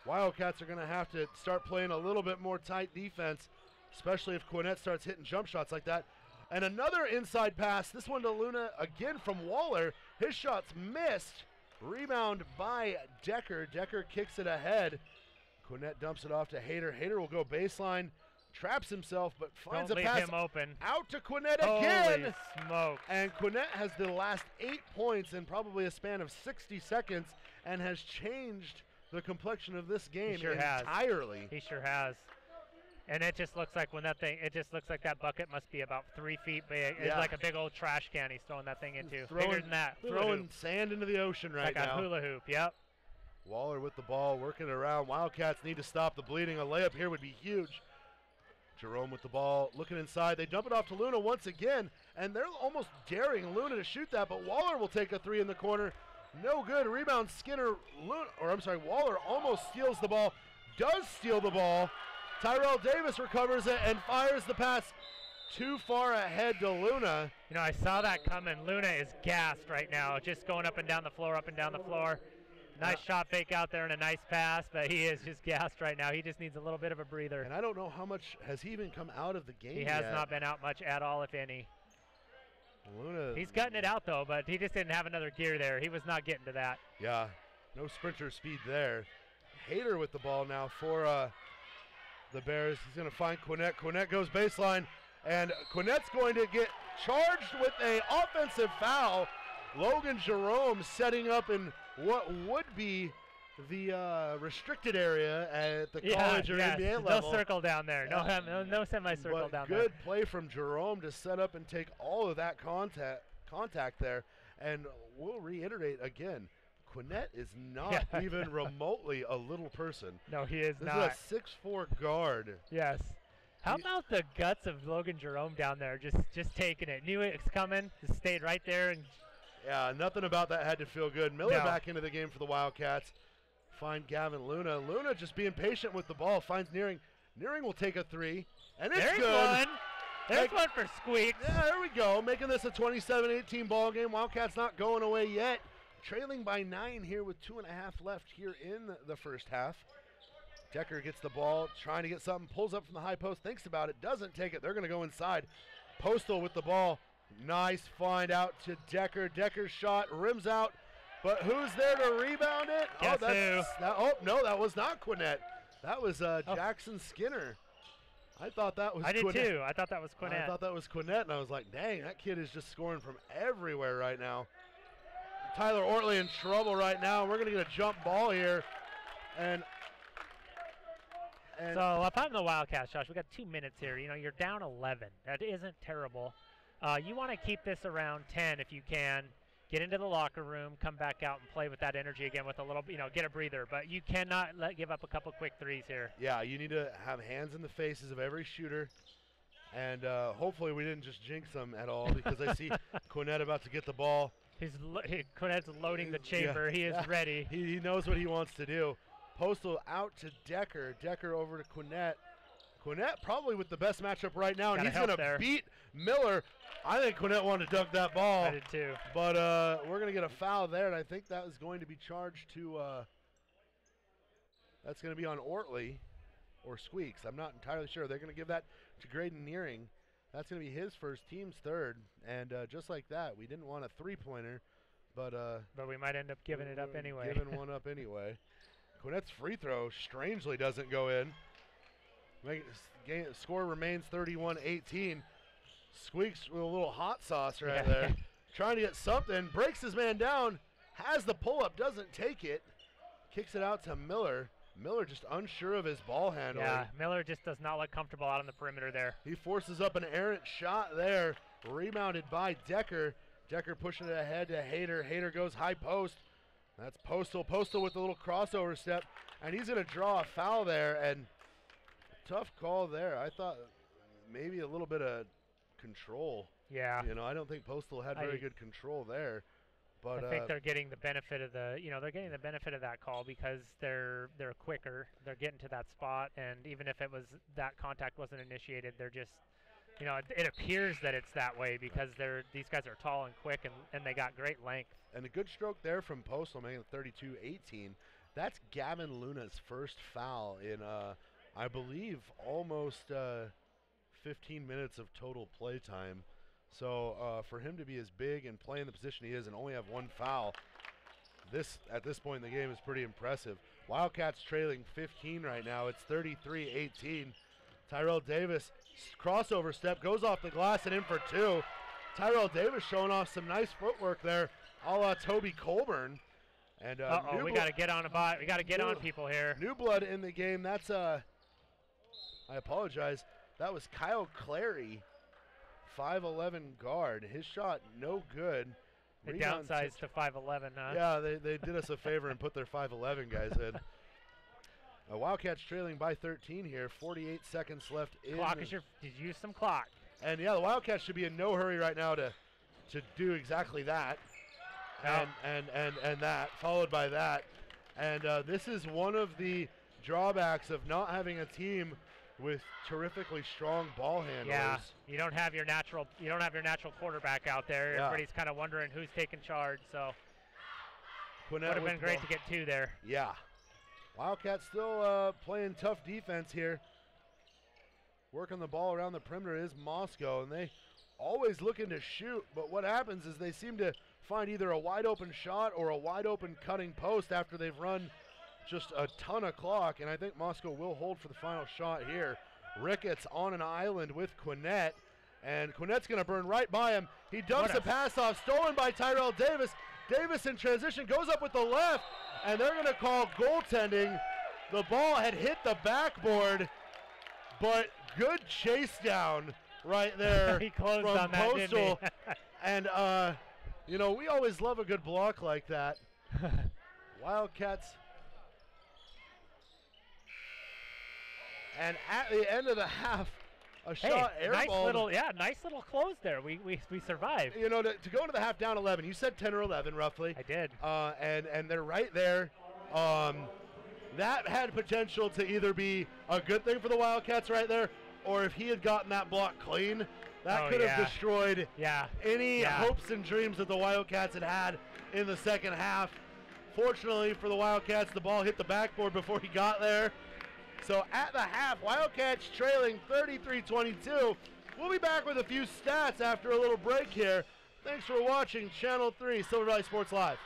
Wildcats are going to have to start playing a little bit more tight defense, especially if Quinnette starts hitting jump shots like that. And another inside pass, this one to Luna again from Waller. His shot's missed. Rebound by Decker. Decker kicks it ahead. Quinnette dumps it off to Hayter. Hayter will go baseline, traps himself, but finds Don't a leave pass him open. out to Quinnette Holy again. smoke. And Quinnette has the last 8 points in probably a span of 60 seconds and has changed the complexion of this game entirely. He sure has. And it just looks like it just looks like that bucket must be about 3 feet big. It's like a big old trash can he's throwing that thing into. Bigger than that. Throwing sand into the ocean right now. Like a hula hoop, yep. Waller with the ball, working it around. Wildcats need to stop the bleeding. A layup here would be huge. Jerome with the ball, looking inside. They dump it off to Luna once again, and they're almost daring Luna to shoot that, but Waller will take a 3 in the corner. No good. Rebound Skinner. Waller almost steals the ball. Does steal the ball. Tyrell Davis recovers it and fires the pass too far ahead to Luna. You know, I saw that coming. Luna is gassed right now, just going up and down the floor, up and down the floor. Nice shot fake out there and a nice pass, but he is just gassed right now. He just needs a little bit of a breather. And I don't know how much has he even come out of the game He has not been out much at all, if any. Luna. He's gutting it out, though, but he just didn't have another gear there. He was not getting to that. Yeah, no sprinter speed there. Hayter with the ball now for the Bears. He's going to find Quinnette. Quinnette goes baseline, and Quinnette's going to get charged with an offensive foul. Logan Jerome setting up in what would be the restricted area at the college or NBA level. No circle down there. No semicircle down there. Good play from Jerome to set up and take all of that contact there. And we'll reiterate again, Quinnette is not even remotely a little person. No, he is not. This is a 6'4" guard. Yes. How about the guts of Logan Jerome down there, just taking it. Knew it was coming, just stayed right there. And yeah, nothing about that had to feel good. Miller back into the game for the Wildcats. Find Gavin Luna. Luna just being patient with the ball. Finds Nearing. Nearing will take a 3. And it's good. There's one for Squeaks. Yeah, there we go. Making this a 27-18 ball game. Wildcats not going away yet. Trailing by 9 here with 2.5 left here in the first half. Decker gets the ball, trying to get something, pulls up from the high post, thinks about it, doesn't take it. They're going to go inside. Postal with the ball. Nice find out to Decker. Decker's shot rims out, but who's there to rebound it? No, that was not Quinnette. That was Jackson Skinner. I thought that was Quinnette. I did too. I thought that was Quinnette. I thought that was Quinnette, and I was like, dang, that kid is just scoring from everywhere right now. Tyler Ortley in trouble right now. We're going to get a jump ball here. And so if I'm the Wildcats, Josh, we got 2 minutes here. You know, you're down 11. That isn't terrible. You want to keep this around 10 if you can. Get into the locker room, come back out and play with that energy again with a little, get a breather. But you cannot give up a couple quick threes here. Yeah, you need to have hands in the faces of every shooter. And hopefully we didn't just jinx them at all, because I see Quinnette about to get the ball. Quinnette's loading the chamber. He is ready. He knows what he wants to do. Postal out to Decker. Decker over to Quinnette. Quinnette probably with the best matchup right now, and he's going to beat Miller. I think Quinnette wanted to dunk that ball. I did too. But we're going to get a foul there, and I think that was going to be charged to that's going to be on Ortley or Squeaks. I'm not entirely sure. They're going to give that to Graydon Nearing. That's going to be his first, team's third. And just like that, we didn't want a three-pointer, but we might end up giving it up anyway. Giving one up anyway. Quinnette's free throw strangely doesn't go in. Score remains 31-18. Squeaks with a little hot sauce right there. Trying to get something. Breaks his man down. Has the pull-up. Doesn't take it. Kicks it out to Miller. Miller just unsure of his ball handling. Yeah, Miller just does not look comfortable out on the perimeter there. He forces up an errant shot there. Rebounded by Decker. Decker pushing it ahead to Hayter. Hayter goes high post. That's Postal. Postal with a little crossover step, and he's going to draw a foul there, and tough call there. I thought maybe a little bit of control. Yeah. You know, I don't think Postal had very good control there. But I think they're getting the benefit of they're getting the benefit of that call because they're quicker. They're getting to that spot, and even if it was that contact wasn't initiated, they're just, it appears that it's that way because these guys are tall and quick, and they got great length. And a good stroke there from Postal, making it 32-18. That's Gavin Luna's first foul in, I believe, almost 15 minutes of total play time. So for him to be as big and play in the position he is and only have one foul, at this point in the game is pretty impressive. Wildcats trailing 15 right now. It's 33-18. Tyrell Davis, crossover step, goes off the glass and in for two. Tyrell Davis showing off some nice footwork there, a la Toby Colburn. And we got to get on a bot. We got to get on people here. New blood in the game. That's I apologize. That was Kyle Clary, 5'11" guard. His shot no good. They downsized to 5'11", huh? Yeah, they did us a favor and put their 5'11" guys in. Wildcats trailing by 13 here. 48 seconds left in. Did you use some clock? And yeah, the Wildcats should be in no hurry right now to do exactly that. And that, followed by that. And this is one of the drawbacks of not having a team with terrifically strong ball handlers. Yeah, you don't have your natural quarterback out there. Yeah. Everybody's kind of wondering who's taking charge. So would have been great to get two there. Yeah, Wildcats still playing tough defense here. Working the ball around the perimeter is Moscow, and they always looking to shoot. But what happens is they seem to find either a wide open shot or a wide open cutting post after they've run just a ton of clock, and I think Moscow will hold for the final shot here. Ricketts on an island with Quinnett, and Quinnett's going to burn right by him. He dumps a pass off, stolen by Tyrell Davis. Davis in transition goes up with the left, and they're going to call goaltending. The ball had hit the backboard, but good chase down right there he closed from on that, Postal. didn't he? And, we always love a good block like that. Wildcats. And at the end of the half, a shot airball. Nice little close there. We survived. To go into the half down 11, you said 10 or 11 roughly. I did. And they're right there. That had potential to either be a good thing for the Wildcats right there, or if he had gotten that block clean, that could have destroyed any hopes and dreams that the Wildcats had in the second half. Fortunately for the Wildcats, the ball hit the backboard before he got there. So at the half, Wildcats trailing 33-22. We'll be back with a few stats after a little break here. Thanks for watching Channel 3 Silver Valley Sports Live.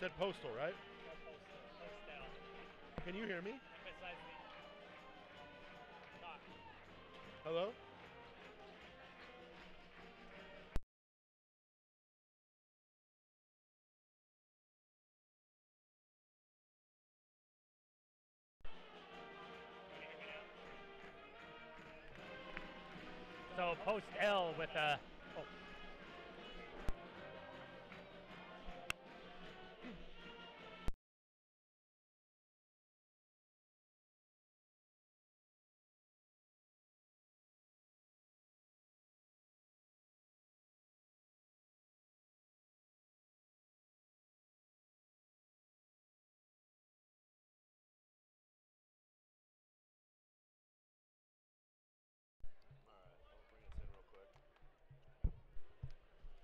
said Postal, right? Can you hear me? Hello? So post L with a. Oh.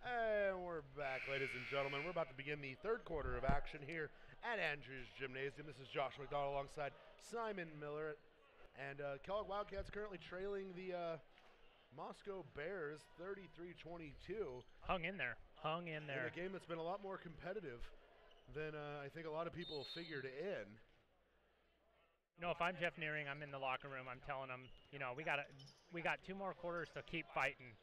And we're back, ladies and gentlemen. We're about to begin the third quarter of action here at Andrews Gymnasium. This is Josh McDonald alongside Simon Miller. And Kellogg Wildcats currently trailing the Moscow Bears 33-22. Hung in there. In a game that's been a lot more competitive than I think a lot of people figured in. No, if I'm Jeff Nearing, I'm in the locker room. I'm telling them, you know, we got 2 more quarters to keep fighting.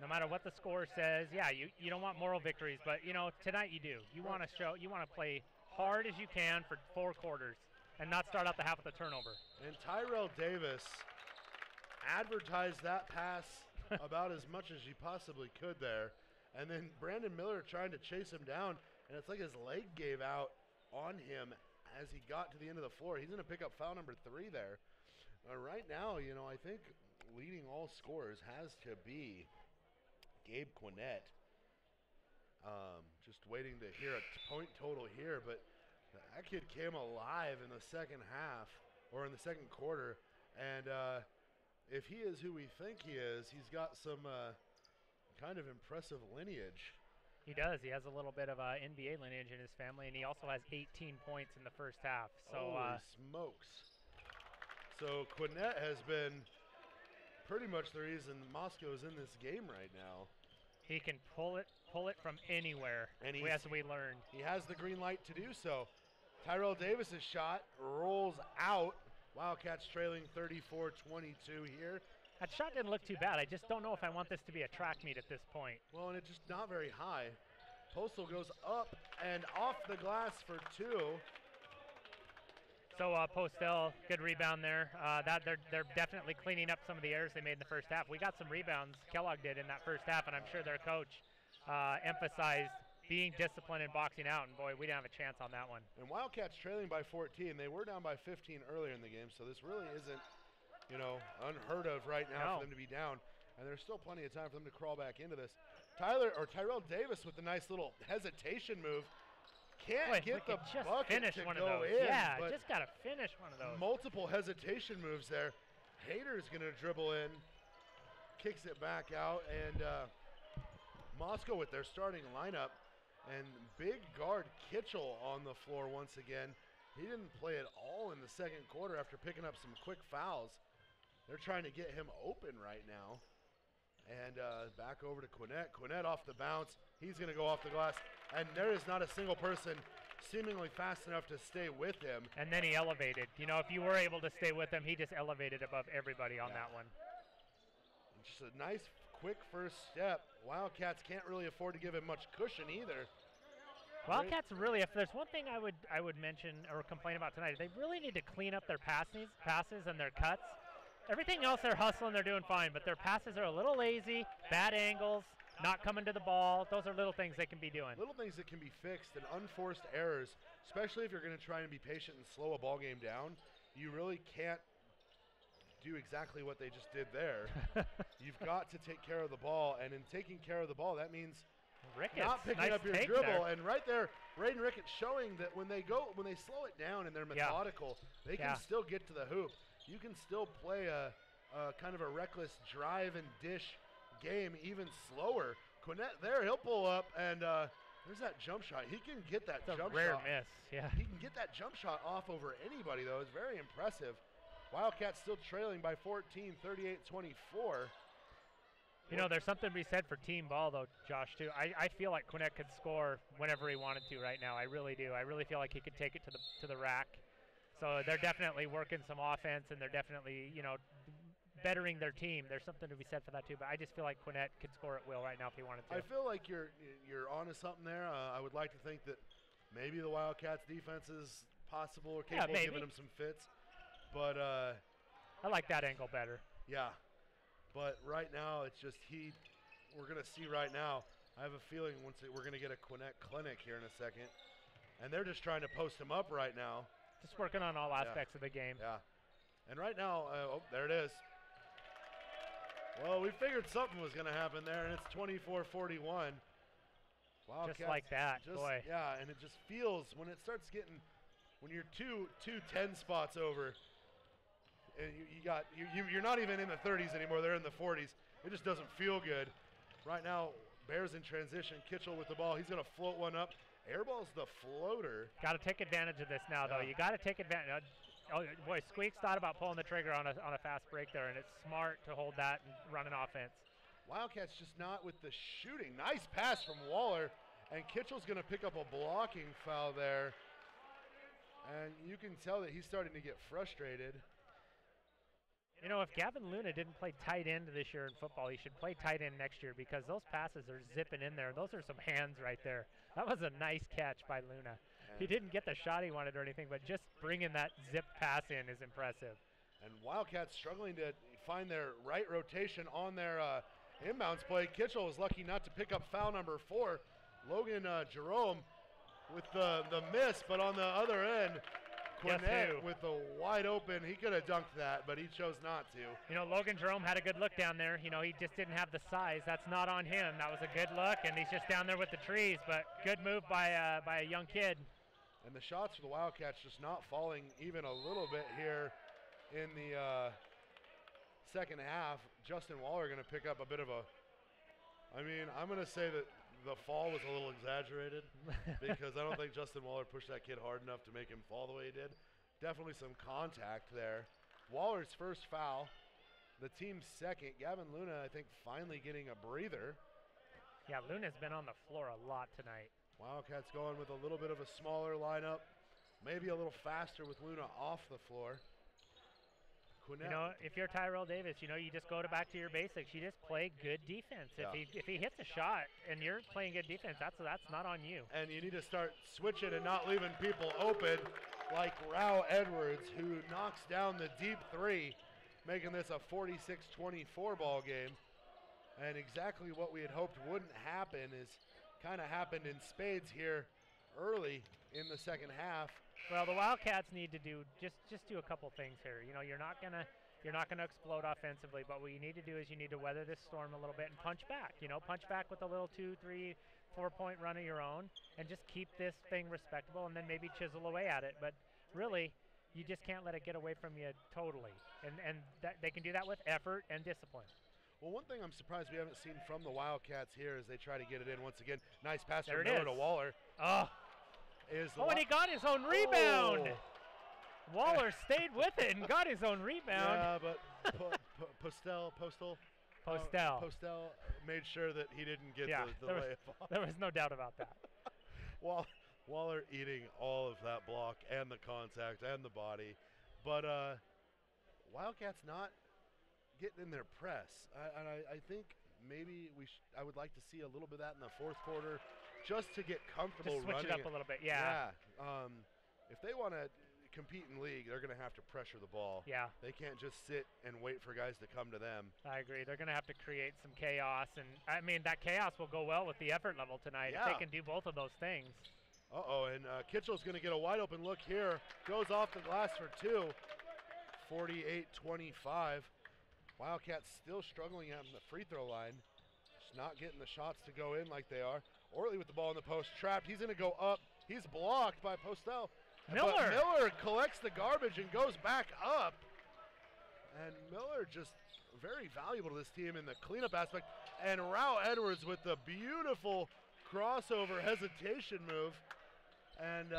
No matter what the score says, yeah, you don't want moral victories, but you know tonight you do. You want to play hard as you can for 4 quarters and not start out the half with a turnover. And Tyrell Davis advertised that pass about as much as you possibly could there, and then Brandon Miller trying to chase him down, and it's like his leg gave out on him as he got to the end of the floor. He's going to pick up foul number 3 there. Right now, you know, I think leading all scorers has to be Gabe Quinnett. Just waiting to hear a point total here, but that kid came alive in the second half, or in the second quarter, and if he is who we think he is, he's got some kind of impressive lineage. He does. He has a little bit of NBA lineage in his family, and he also has 18 points in the first half. So holy smokes. So Quinnett has been pretty much the reason Moscow is in this game right now. He can pull it from anywhere, and as we learned. He has the green light to do so. Tyrell Davis's shot rolls out. Wildcats trailing 34-22 here. That shot didn't look too bad. I just don't know if I want this to be a track meet at this point. Well, and it's just not very high. Postal goes up and off the glass for 2. So Postel, good rebound there. They're definitely cleaning up some of the errors they made in the first half. We got some rebounds, Kellogg did in that first half, and I'm sure their coach emphasized being disciplined and boxing out, and boy, we didn't have a chance on that one. And Wildcats trailing by 14. They were down by 15 earlier in the game, so this really isn't, you know, unheard of right now for them to be down. And there's still plenty of time for them to crawl back into this. Tyrell Davis with a nice little hesitation move. Can't get the bucket to go in. Yeah, just got to finish one of those. Multiple hesitation moves there. Hader's going to dribble in, kicks it back out, and Moscow with their starting lineup. And big guard Kitchell on the floor once again. He didn't play at all in the second quarter after picking up some quick fouls. They're trying to get him open right now. And back over to Quinnett. Quinnett off the bounce. He's going to go off the glass. And there is not a single person seemingly fast enough to stay with him. And then he elevated. You know, if you were able to stay with him, he just elevated above everybody on that one. Just a nice, quick first step. Wildcats can't really afford to give him much cushion either. Wildcats really, if there's one thing I would mention or complain about tonight, they really need to clean up their passes and their cuts. Everything else they're hustling, they're doing fine, but their passes are a little lazy, bad angles, not coming to the ball. Those are little things they can be doing. Little things that can be fixed, and unforced errors, especially if you're going to try and be patient and slow a ball game down. You really can't do exactly what they just did there. You've got to take care of the ball, and in taking care of the ball, that means Ricketts, not picking up your dribble. And right there, Braden Ricketts showing that when they slow it down and they're methodical, they can still get to the hoop. You can still play a kind of a reckless drive and dish game even slower. Quinnett there, he'll pull up, and there's that jump shot. He can get that jump shot. Rare miss, yeah. He can get that jump shot off over anybody, though. It's very impressive. Wildcats still trailing by 14, 38-24. You know, there's something to be said for team ball, though, Josh, too. I feel like Quinette could score whenever he wanted to right now. I really do. I really feel like he could take it to the rack. So they're definitely working some offense, and they're definitely, you know, bettering their team. There's something to be said for that, too. But I just feel like Quinette could score at will right now if he wanted to. I feel like you're onto something there. I would like to think that maybe the Wildcats' defense is possible or capable of giving them some fits. But I like that angle better. Yeah. But right now, it's just we're going to see right now. I have a feeling we're going to get a Quinette clinic here in a second. And they're just trying to post him up right now. Just working on all aspects of the game. Yeah. And right now, there it is. Well, we figured something was going to happen there, and it's 24-41. Wildcats, just like that, boy. Yeah, and it just feels, when it starts getting, when you're two 10 spots over, and you're not even in the 30s anymore, they're in the 40s. It just doesn't feel good. Right now, Bears in transition. Kitchell with the ball. He's going to float one up. Airball's the floater. Got to take advantage of this now, though. You got to take advantage. Oh, boy, Squeaks thought about pulling the trigger on a fast break there, and it's smart to hold that and run an offense. Wildcats just not with the shooting. Nice pass from Waller, and Kitchell's going to pick up a blocking foul there. And you can tell that he's starting to get frustrated. You know, if Gavin Luna didn't play tight end this year in football, he should play tight end next year because those passes are zipping in there. Those are some hands right there. That was a nice catch by Luna. He didn't get the shot he wanted or anything, but just bringing that zip pass in is impressive. And Wildcats struggling to find their right rotation on their inbounds play. Kitchell was lucky not to pick up foul number 4. Logan Jerome with the miss, but on the other end, Quinette with the wide open. He could have dunked that, but he chose not to. You know, Logan Jerome had a good look down there. You know, he just didn't have the size. That's not on him. That was a good look, and he's just down there with the trees. But good move by a young kid. And the shots for the Wildcats just not falling even a little bit here in the second half. Justin Waller going to pick up a bit of a, I mean, I'm going to say that the fall was a little exaggerated because I don't think Justin Waller pushed that kid hard enough to make him fall the way he did. Definitely some contact there. Waller's first foul, the team's second. Gavin Luna, I think, finally getting a breather. Yeah, Luna's been on the floor a lot tonight. Wildcats going with a little bit of a smaller lineup, maybe a little faster with Luna off the floor. Quinette. You know, if you're Tyrell Davis, you know, you just go back to your basics. You just play good defense. Yeah. If he hits a shot and you're playing good defense, that's not on you. And you need to start switching and not leaving people open, like Rao Edwards, who knocks down the deep 3, making this a 46-24 ball game. And exactly what we had hoped wouldn't happen is kind of happened in spades here early in the second half. Well, the Wildcats need to do just do a couple things here. You know, you're not gonna explode offensively, but what you need to do is you need to weather this storm a little bit and punch back. You know, punch back with a little 2, 3, 4-point run of your own, and just keep this thing respectable, and then maybe chisel away at it. But really, you just can't let it get away from you totally. And they can do that with effort and discipline. Well, one thing I'm surprised we haven't seen from the Wildcats here as they try to get it in once again. Nice pass from Miller to Waller. Oh, and he got his own rebound. Oh. Waller stayed with it and got his own rebound. Yeah, but Postel made sure that he didn't get the layup off. There was no doubt about that. Waller eating all of that block and the contact and the body. But Wildcats not getting in their press. I think maybe I would like to see a little bit of that in the fourth quarter just to get comfortable running. Just switch it up a little bit, yeah. If they want to compete in league, they're going to have to pressure the ball. Yeah. They can't just sit and wait for guys to come to them. I agree. They're going to have to create some chaos, and I mean that chaos will go well with the effort level tonight if they can do both of those things. And Kitchell's going to get a wide open look here. Goes off the glass for 2. 48-25. Wildcats still struggling out in the free throw line. Just not getting the shots to go in like they are. Ortley with the ball in the post, trapped. He's going to go up. He's blocked by Postel. Miller. But Miller collects the garbage and goes back up. And Miller just very valuable to this team in the cleanup aspect. And Rao Edwards with the beautiful crossover hesitation move. And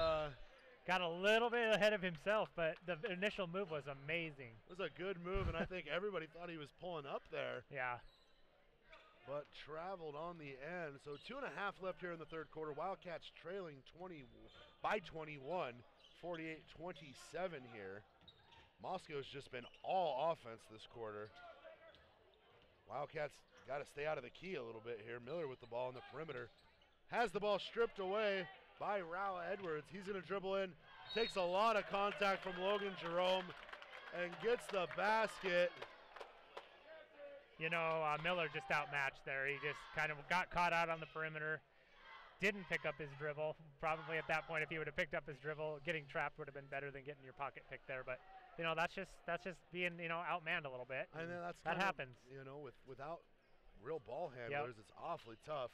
got a little bit ahead of himself, but the initial move was amazing. It was a good move, and I think everybody thought he was pulling up there. Yeah. but traveled on the end. So 2.5 left here in the third quarter. Wildcats trailing 21, 48-27 here. Moscow's just been all offense this quarter. Wildcats got to stay out of the key a little bit here. Miller with the ball on the perimeter. Has the ball stripped away by Raul Edwards. He's going to dribble in. Takes a lot of contact from Logan Jerome and gets the basket. You know, Miller just outmatched there. He just kind of got caught out on the perimeter. Didn't pick up his dribble. Probably at that point, if he would have picked up his dribble, getting trapped would have been better than getting your pocket picked there. But you know, that's just being, you know, outmanned a little bit. And then that happens. You know, without real ball handlers, it's awfully tough.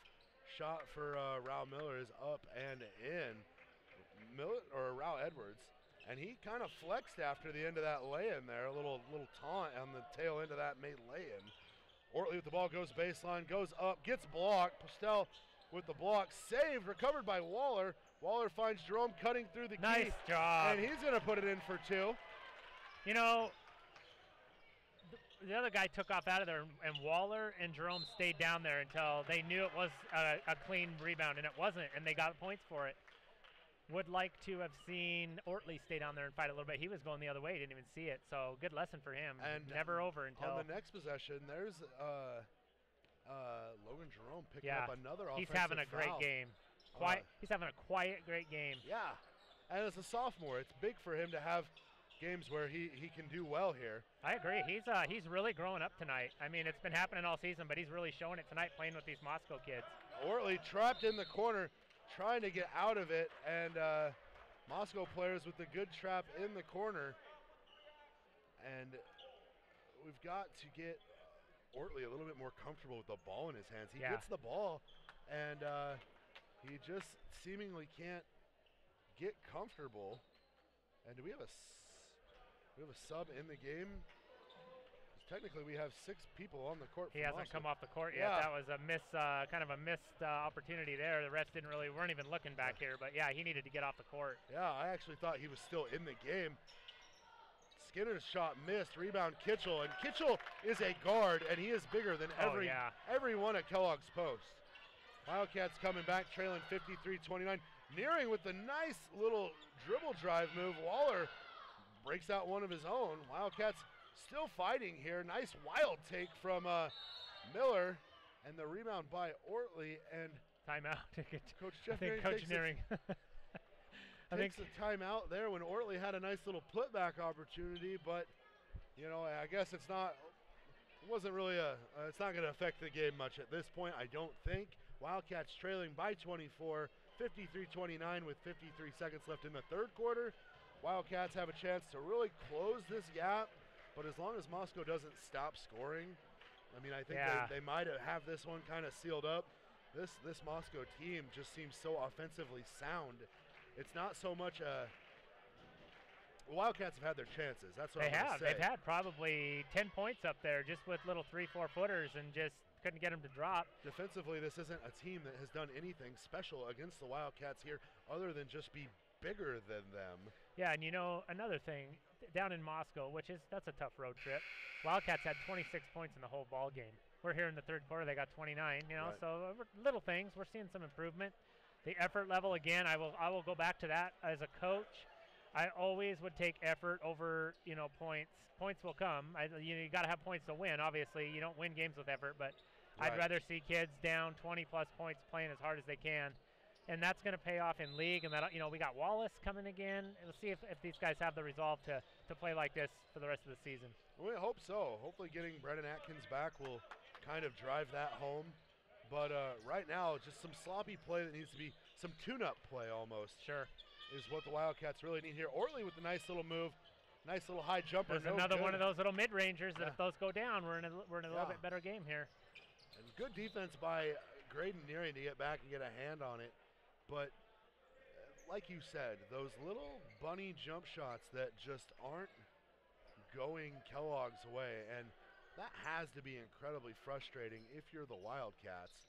Shot for Raul Miller is up and in. Raul Edwards, and he kind of flexed after the end of that lay-in there. A little taunt on the tail end of that made lay-in. Ortley with the ball, goes baseline, goes up, gets blocked. Postel with the block, saved, recovered by Waller. Waller finds Jerome cutting through the key. Nice job. And he's going to put it in for 2. You know, the other guy took off out of there, and Waller and Jerome stayed down there until they knew it was a clean rebound, and it wasn't, and they got points for it. Would like to have seen Ortley stay down there and fight a little bit. He was going the other way, didn't even see it. So good lesson for him. And never over until on the next possession. There's Logan Jerome picking up another offensive He's having a great foul. game. He's having a quiet, great game. Yeah, and as a sophomore, it's big for him to have games where he can do well here. I agree. He's really growing up tonight. I mean, it's been happening all season, but he's really showing it tonight playing with these Moscow kids. Ortley trapped in the corner, trying to get out of it, and Moscow players with the good trap in the corner. And we've got to get Ortley a little bit more comfortable with the ball in his hands. He gets the ball, and he just seemingly can't get comfortable. And do we have a sub in the game? Technically, we have 6 people on the court. He hasn't come off the court yet. That was a kind of a missed opportunity there. The refs weren't even looking back here. But yeah, he needed to get off the court. Yeah, I actually thought he was still in the game. Skinner's shot missed. Rebound Kitchell, and Kitchell is a guard, and he is bigger than everyone at Kellogg's post. Wildcats coming back, trailing 53-29. Nearing with the nice little dribble drive move. Waller breaks out one of his own. Wildcats still fighting here. Nice wild take from Miller, and the rebound by Ortley. And timeout. Coach Jeff Coach Nearing takes a timeout there when Ortley had a nice little putback opportunity, but you know, I guess it's not going to affect the game much at this point, I don't think. Wildcats trailing by 24, 53-29 with 53 seconds left in the third quarter. Wildcats have a chance to really close this gap, but as long as Moscow doesn't stop scoring, I mean, I think they might have this one kind of sealed up. This Moscow team just seems so offensively sound. It's not so much Wildcats have had their chances. That's what I'm going to say. They've had probably 10 points up there just with little 3-4 footers and just couldn't get them to drop. Defensively, this isn't a team that has done anything special against the Wildcats here other than just be bigger than them. Yeah, and you know, another thing, down in Moscow, that's a tough road trip, Wildcats had 26 points in the whole ball game. We're here in the third quarter, they got 29, you know, so little things. We're seeing some improvement. The effort level, again, I will go back to that as a coach. I always would take effort over, you know, points. Points will come. You got to have points to win. Obviously, you don't win games with effort, but I'd rather see kids down 20-plus points playing as hard as they can. And that's going to pay off in league. And that, you know, we got Wallace coming again. We'll see if these guys have the resolve to play like this for the rest of the season. We hope so. Hopefully getting Brennan Atkins back will kind of drive that home. But right now, just some sloppy play that needs to be some tune-up play almost. Sure. Is what the Wildcats really need here. Ortley with the nice little move. Nice little high jumper. There's another one of those little mid-rangers that if those go down, we're in a little bit better game here. And good defense by Graydon Nearing to get back and get a hand on it. But like you said, those little bunny jump shots that just aren't going Kellogg's way, and that has to be incredibly frustrating if you're the Wildcats.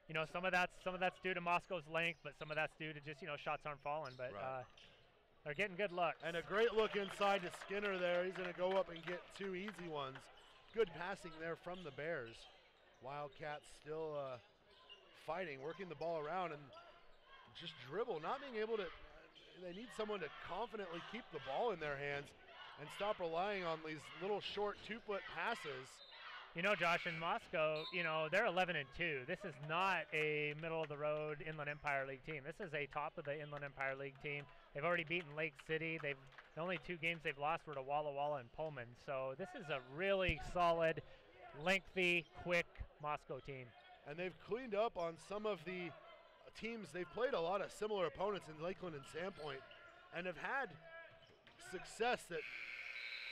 You know, some of that's due to Moscow's length, but some of that's due to just, you know, shots aren't falling. But they're getting good looks. And a great look inside to Skinner there. He's going to go up and get 2 easy ones. Good passing there from the Bears. Wildcats still fighting, working the ball around and just dribble, not being able to. They need someone to confidently keep the ball in their hands and stop relying on these little short 2-foot passes. You know, Josh, in Moscow, you know, they're 11-2. This is not a middle-of-the-road Inland Empire League team. This is a top-of-the-Inland Empire League team. They've already beaten Lake City. The only 2 games they've lost were to Walla Walla and Pullman. So this is a really solid, lengthy, quick Moscow team. And they've cleaned up on some of the teams. They've played a lot of similar opponents in Lakeland and Sandpoint and have had success that,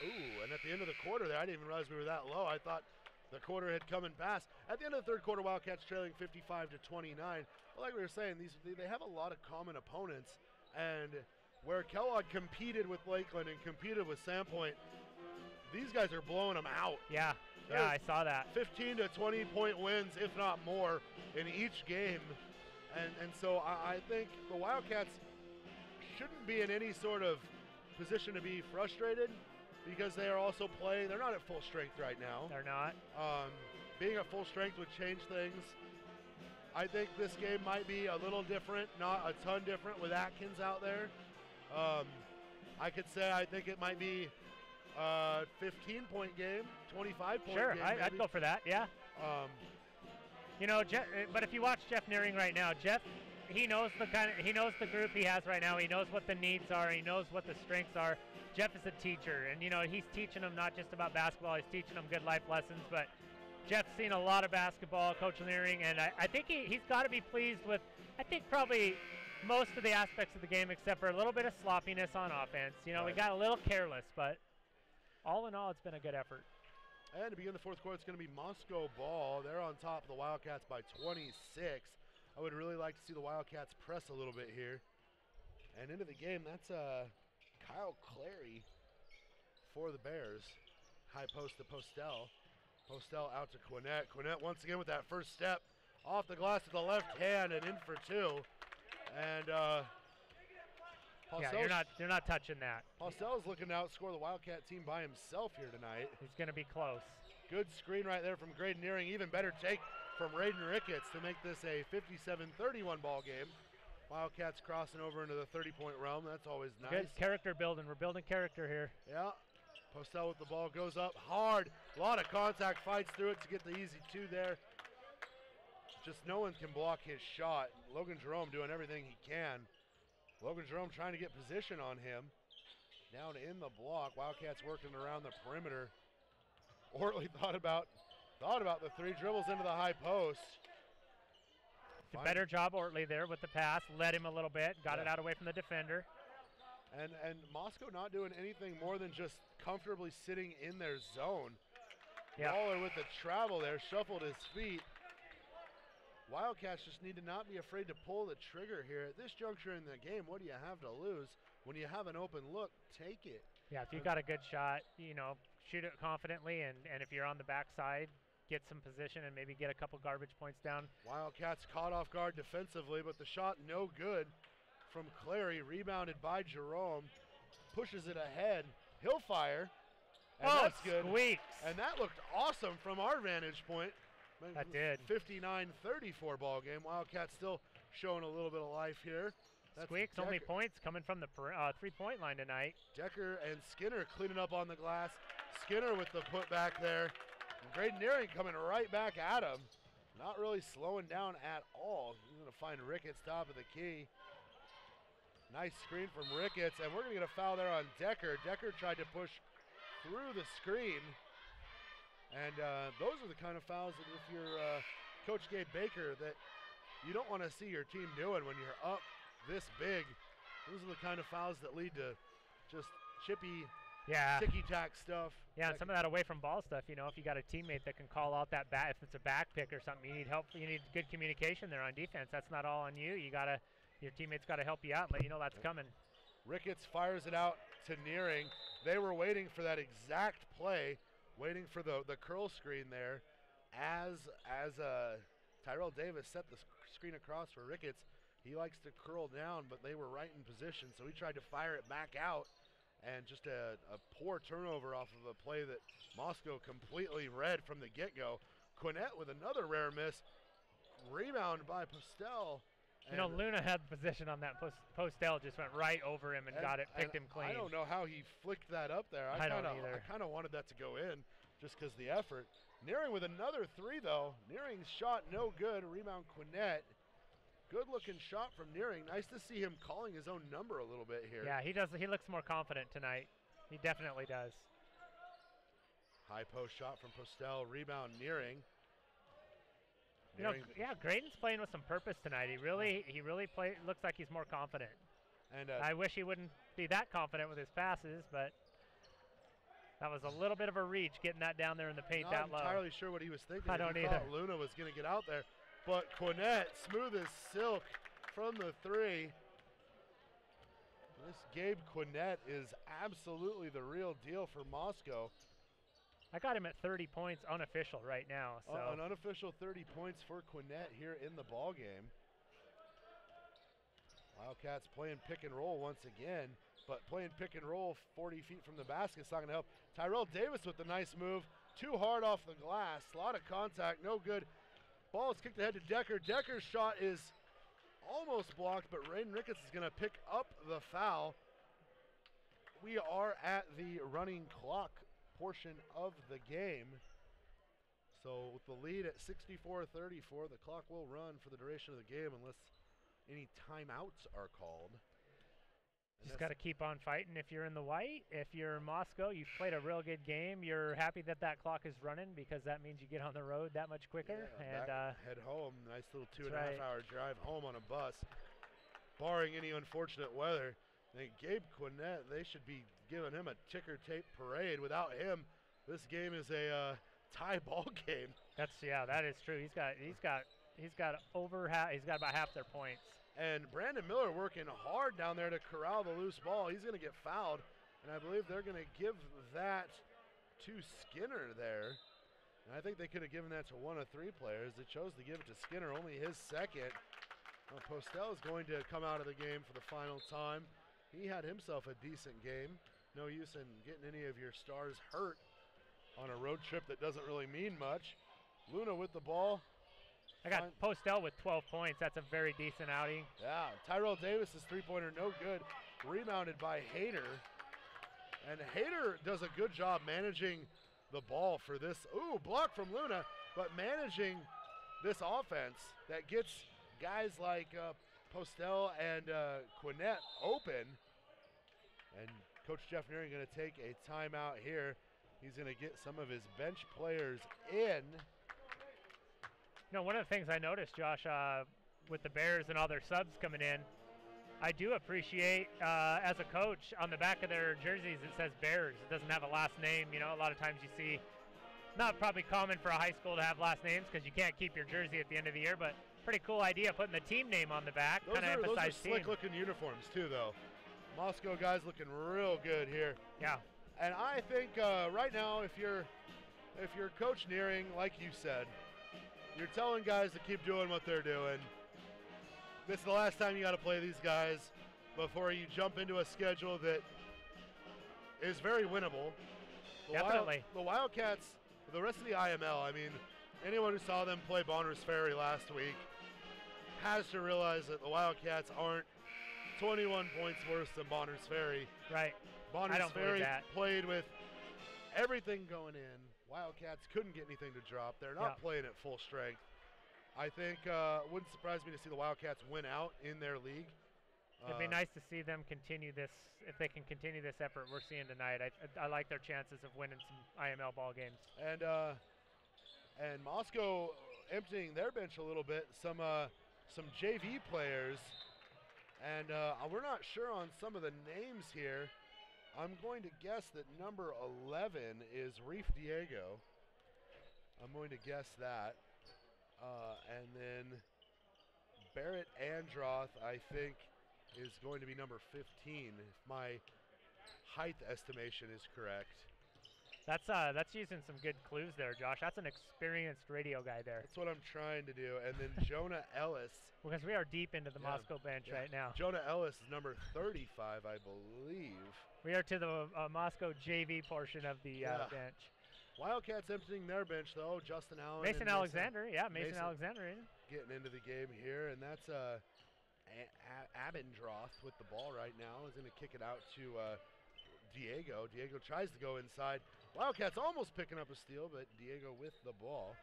ooh, and at the end of the quarter there, I didn't even realize we were that low. I thought the quarter had come and passed. At the end of the third quarter, Wildcats trailing 55-29. But like we were saying, they have a lot of common opponents. And where Kellogg competed with Lakeland and competed with Sandpoint, these guys are blowing them out. Yeah, yeah, I saw that. 15 to 20 point wins, if not more, in each game. And so I think the Wildcats shouldn't be in any sort of position to be frustrated because they are also playing. They're not at full strength right now. They're not. Being at full strength would change things. I think this game might be a little different, not a ton different with Atkins out there. I could say I think it might be a 15-point game, 25-point game. Sure, I'd go for that, yeah. You know, but if you watch Jeff Nearing right now, Jeff, he knows the group he has right now. He knows what the needs are. He knows what the strengths are. Jeff is a teacher, and you know he's teaching them not just about basketball. He's teaching them good life lessons. But Jeff's seen a lot of basketball, Coach Nearing, and I think he's got to be pleased with. I think probably most of the aspects of the game, except for a little bit of sloppiness on offense. You know, we got a little careless, but all in all, it's been a good effort. And to begin the fourth quarter, it's going to be Moscow ball. They're on top of the Wildcats by 26. I would really like to see the Wildcats press a little bit here. And into the game, that's Kyle Clary for the Bears. High post to Postel. Postel out to Quinnett. Quinnett once again with that first step. Off the glass with the left hand and in for 2. And yeah, you're not touching that. Postel's looking to outscore the Wildcat team by himself here tonight. He's going to be close. Good screen right there from Graydon Nearing. Even better take from Raiden Ricketts to make this a 57-31 ball game. Wildcats crossing over into the 30-point realm. That's always nice. Good character building. We're building character here. Yeah. Postel with the ball goes up hard. A lot of contact, fights through it to get the easy 2 there. Just no one can block his shot. Logan Jerome doing everything he can. Logan Jerome trying to get position on him. Down in the block. Wildcats working around the perimeter. Ortley thought about the 3 dribbles into the high post. A better job Ortley there with the pass. Led him a little bit. Got it out away from the defender. And Moscow not doing anything more than just comfortably sitting in their zone. Yeah. Waller with the travel there, shuffled his feet. Wildcats just need to not be afraid to pull the trigger here. At this juncture in the game, what do you have to lose? When you have an open look, take it. Yeah, if you got a good shot, you know, shoot it confidently, and if you're on the backside, get some position and maybe get a couple garbage points down. Wildcats caught off guard defensively, but the shot no good from Clary, rebounded by Jerome, pushes it ahead. He'll fire, and that's good. Squeaks. And that looked awesome from our vantage point. That did. 59-34 ball game. Wildcats still showing a little bit of life here. That's Squeaks, only points coming from the 3-point line tonight. Decker and Skinner cleaning up on the glass. Skinner with the putback there. And Graydon Nearing coming right back at him. Not really slowing down at all. He's going to find Ricketts top of the key. Nice screen from Ricketts, and we're going to get a foul there on Decker. Decker tried to push through the screen. And those are the kind of fouls that if you're Coach Gabe Baker that you don't want to see your team doing when you're up this big. Those are the kind of fouls that lead to just chippy, ticky-tack stuff. Yeah, and some of that away from ball stuff, you know, if you got a teammate that can call out that if it's a back pick or something, you need help. You need good communication there on defense. That's not all on you. Your teammates got to help you out and let you know that's coming. Ricketts fires it out to Nearing. They were waiting for that exact play, waiting for the curl screen there as Tyrell Davis set the screen across for Ricketts. He likes to curl down, but they were right in position, so he tried to fire it back out, and just a poor turnover off of a play that Moscow completely read from the get-go. Quinnett with another rare miss. Rebound by Postel. You know, Luna had position on that. Postel just went right over him and got it, picked him clean. I don't know how he flicked that up there. I don't either. I kind of wanted that to go in just because the effort. Nearing with another three, though. Nearing's shot no good. Rebound Quinnett. Good-looking shot from Nearing. Nice to see him calling his own number a little bit here. Yeah, he does. He looks more confident tonight. He definitely does. High post shot from Postel. Rebound Nearing. You know, yeah, Graydon's playing with some purpose tonight. He really looks like he's more confident. And I wish he wouldn't be that confident with his passes, but that was a little bit of a reach getting that down there in the paint that low. Not entirely sure what he was thinking. I don't either. Thought Luna was going to get out there, but Quinnett, smooth as silk from the three. This Gabe Quinnett is absolutely the real deal for Moscow. I got him at 30 points unofficial right now. So an unofficial 30 points for Quinnett here in the ball game. Wildcats playing pick and roll once again, but playing pick and roll 40 feet from the basket is not going to help. Tyrell Davis with the nice move. Too hard off the glass. A lot of contact, no good. Ball is kicked ahead to Decker. Decker's shot is almost blocked, but Raiden Ricketts is going to pick up the foul. We are at the running clock portion of the game. So with the lead at 64-34, the clock will run for the duration of the game unless any timeouts are called. Just got to keep on fighting if you're in the white. If you're in Moscow, you've played a real good game. You're happy that that clock is running because that means you get on the road that much quicker. Yeah, and head home. Nice little 2.5 hour drive home on a bus. Barring any unfortunate weather, I think Gabe Quinnett, they should be giving him a ticker tape parade. Without him, this game is a tie ball game. That is true. He's got about half their points. And Brandon Miller working hard down there to corral the loose ball. He's going to get fouled, and I believe they're going to give that to Skinner there. And I think they could have given that to one of three players. They chose to give it to Skinner, only his second. Postel is going to come out of the game for the final time. He had himself a decent game. No use in getting any of your stars hurt on a road trip that doesn't really mean much. Luna with the ball. I got Postel with 12 points. That's a very decent outing. Yeah, Tyrell Davis' three-pointer no good. Rebounded by Hayter. And Hayter does a good job managing the ball for this. Ooh, block from Luna, but managing this offense that gets guys like Postel and Quinnett open. And Coach Jeff Nearing going to take a timeout here. He's going to get some of his bench players in. You know, one of the things I noticed, Josh, with the Bears and all their subs coming in, I do appreciate, as a coach, on the back of their jerseys it says Bears. It doesn't have a last name. You know, a lot of times you see, not probably common for a high school to have last names because you can't keep your jersey at the end of the year, but pretty cool idea putting the team name on the back. Those are slick-looking uniforms, too, though. Moscow guys looking real good here. Yeah. And I think right now, if you're Coach Nearing, like you said, you're telling guys to keep doing what they're doing. This is the last time you got to play these guys before you jump into a schedule that is very winnable. Definitely. The Wildcats, the rest of the IML, I mean, anyone who saw them play Bonners Ferry last week has to realize that the Wildcats aren't 21 points worse than Bonners Ferry. Right. Bonners Ferry played with everything going in. Wildcats couldn't get anything to drop. They're not playing at full strength. I think wouldn't surprise me to see the Wildcats win out in their league. It'd be nice to see them continue this, if they can continue this effort we're seeing tonight. I like their chances of winning some IML ball games. And Moscow emptying their bench a little bit. Some JV players, and we're not sure on some of the names here. I'm going to guess that number 11 is Reef Diego. I'm going to guess that. And then Barrett Androth, I think, is going to be number 15, if my height estimation is correct. That's using some good clues there, Josh. That's an experienced radio guy there. That's what I'm trying to do. And then Jonah Ellis. Because we are deep into the Moscow bench right now. Jonah Ellis is number 35, I believe. We are to the Moscow JV portion of the bench. Wildcats emptying their bench, though. Justin Allen. Mason Alexander. Yeah, Mason Alexander. Getting into the game here, and that's Abendroth with the ball right now. Is going to kick it out to Diego. Diego tries to go inside. Wildcats almost picking up a steal, but Diego with the ball.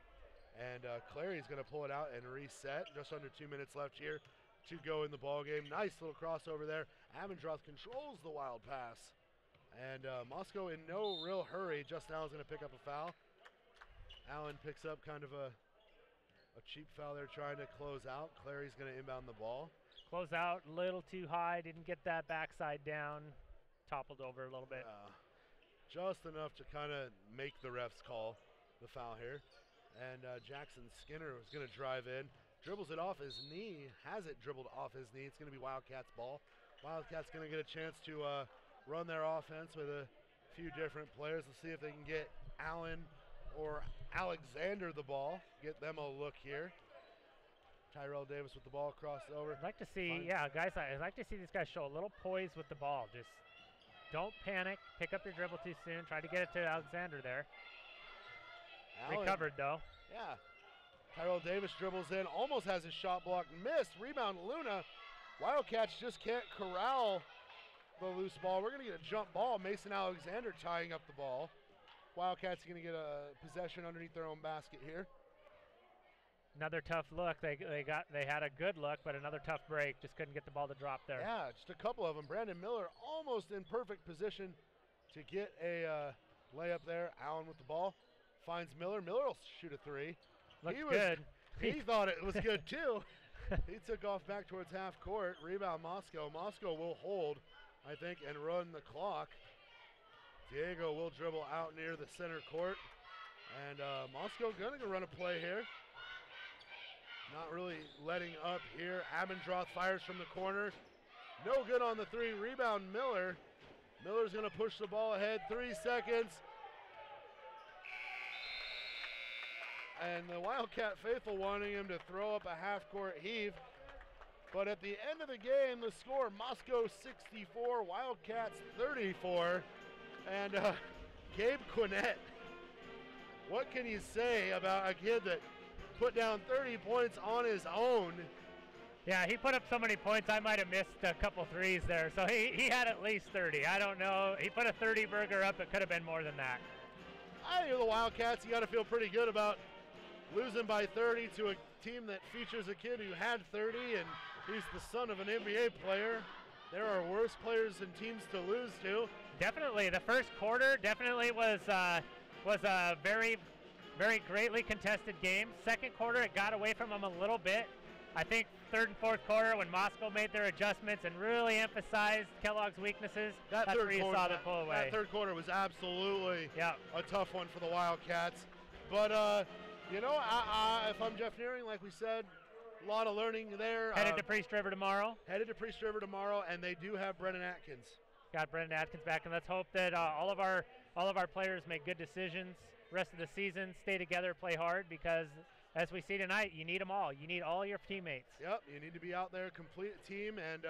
And Clary's going to pull it out and reset. Just under 2 minutes left here to go in the ball game. Nice little crossover there. Abendroth controls the wild pass. And Moscow in no real hurry. Justin Allen's going to pick up a foul. Allen picks up kind of a cheap foul there trying to close out. Clary's going to inbound the ball. Close out a little too high. Didn't get that backside down. Toppled over a little bit. Just enough to kind of make the refs call the foul here. And Jackson Skinner was going to drive in. Dribbles it off his knee. Has it dribbled off his knee. It's going to be Wildcats ball. Wildcats going to get a chance to run their offense with a few different players. Let's see if they can get Allen or Alexander the ball. Get them a look here. Tyrell Davis with the ball crossed over. I'd like to see, guys, I'd like to see these guys show a little poise with the ball. Just don't panic. Pick up your dribble too soon. Try to get it to Alexander there. Allen, recovered, though. Yeah. Tyrell Davis dribbles in. Almost has his shot blocked. Missed. Rebound, Luna. Wildcats just can't corral the loose ball. We're going to get a jump ball. Mason Alexander tying up the ball. Wildcats are going to get a possession underneath their own basket here. Another tough look. They had a good look, but another tough break. Just couldn't get the ball to drop there. Yeah, just a couple of them. Brandon Miller almost in perfect position to get a layup there. Allen with the ball. Finds Miller. Miller will shoot a three. Looks good. He thought it was good too. He took off back towards half court. Rebound Moscow. Moscow will hold, I think, and run the clock. Diego will dribble out near the center court. And Moscow going to run a play here. Not really letting up here. Abendroth fires from the corner. No good on the three. Rebound Miller. Miller's going to push the ball ahead. 3 seconds. And the Wildcat faithful wanting him to throw up a half-court heave. But at the end of the game, the score, Moscow 64, Wildcats 34. And Gabe Quinnett, what can you say about a kid that put down 30 points on his own? Yeah, he put up so many points, I might have missed a couple threes there. So he had at least 30. I don't know. He put a 30 burger up. It could have been more than that. I think the Wildcats, you got to feel pretty good about losing by 30 to a team that features a kid who had 30, and he's the son of an NBA player. There are worse players and teams to lose to. Definitely, the first quarter definitely was a very, very greatly contested game. Second quarter, it got away from them a little bit. I think third and fourth quarter, when Moscow made their adjustments and really emphasized Kellogg's weaknesses, that's where you saw them pull away. That third quarter was absolutely a tough one for the Wildcats. But you know, if I'm Jeff Nearing, like we said, a lot of learning there. Headed to Priest River tomorrow. Headed to Priest River tomorrow, and they do have Brennan Atkins. Got Brennan Atkins back, and let's hope that all of our players make good decisions rest of the season, stay together, play hard, because as we see tonight, you need them all. You need all your teammates. Yep, you need to be out there, complete team, and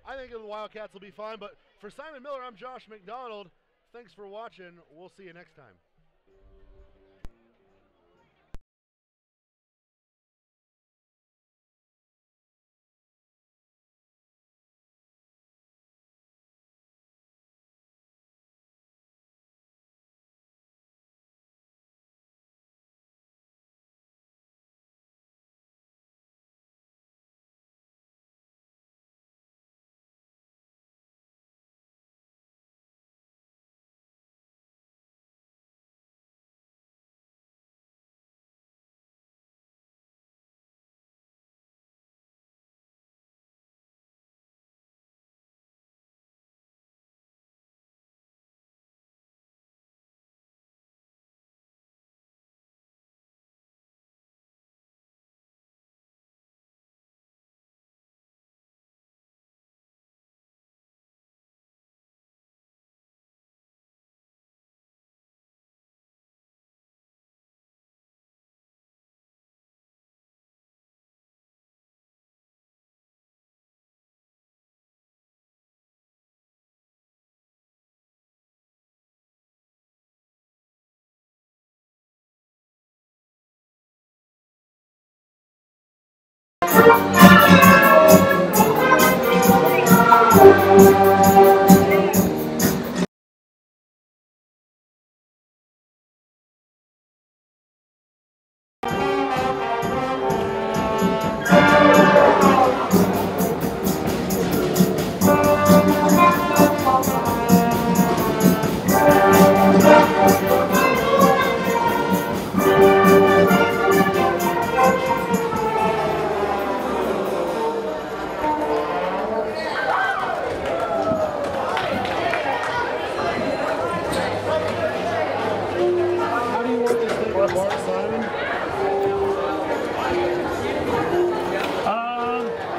I think the Wildcats will be fine. But for Simon Miller, I'm Josh McDonald. Thanks for watching. We'll see you next time.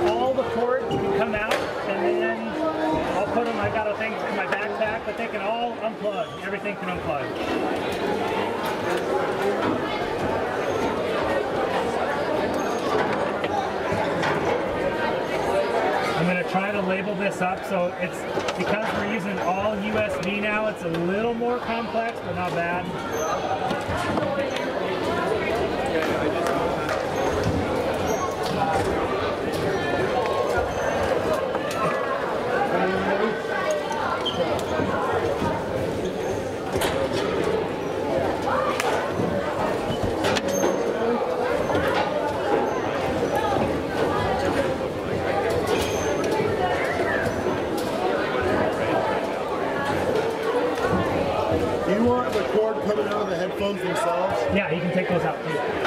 All the cords can come out, and then I'll put them. I got things in my backpack, but they can all unplug. Everything can unplug. I'm going to try to label this up so it's, because we're using all USB now, it's a little more complex, but not bad. Do you want the cord coming out of the headphones themselves? Yeah, you can take those out too.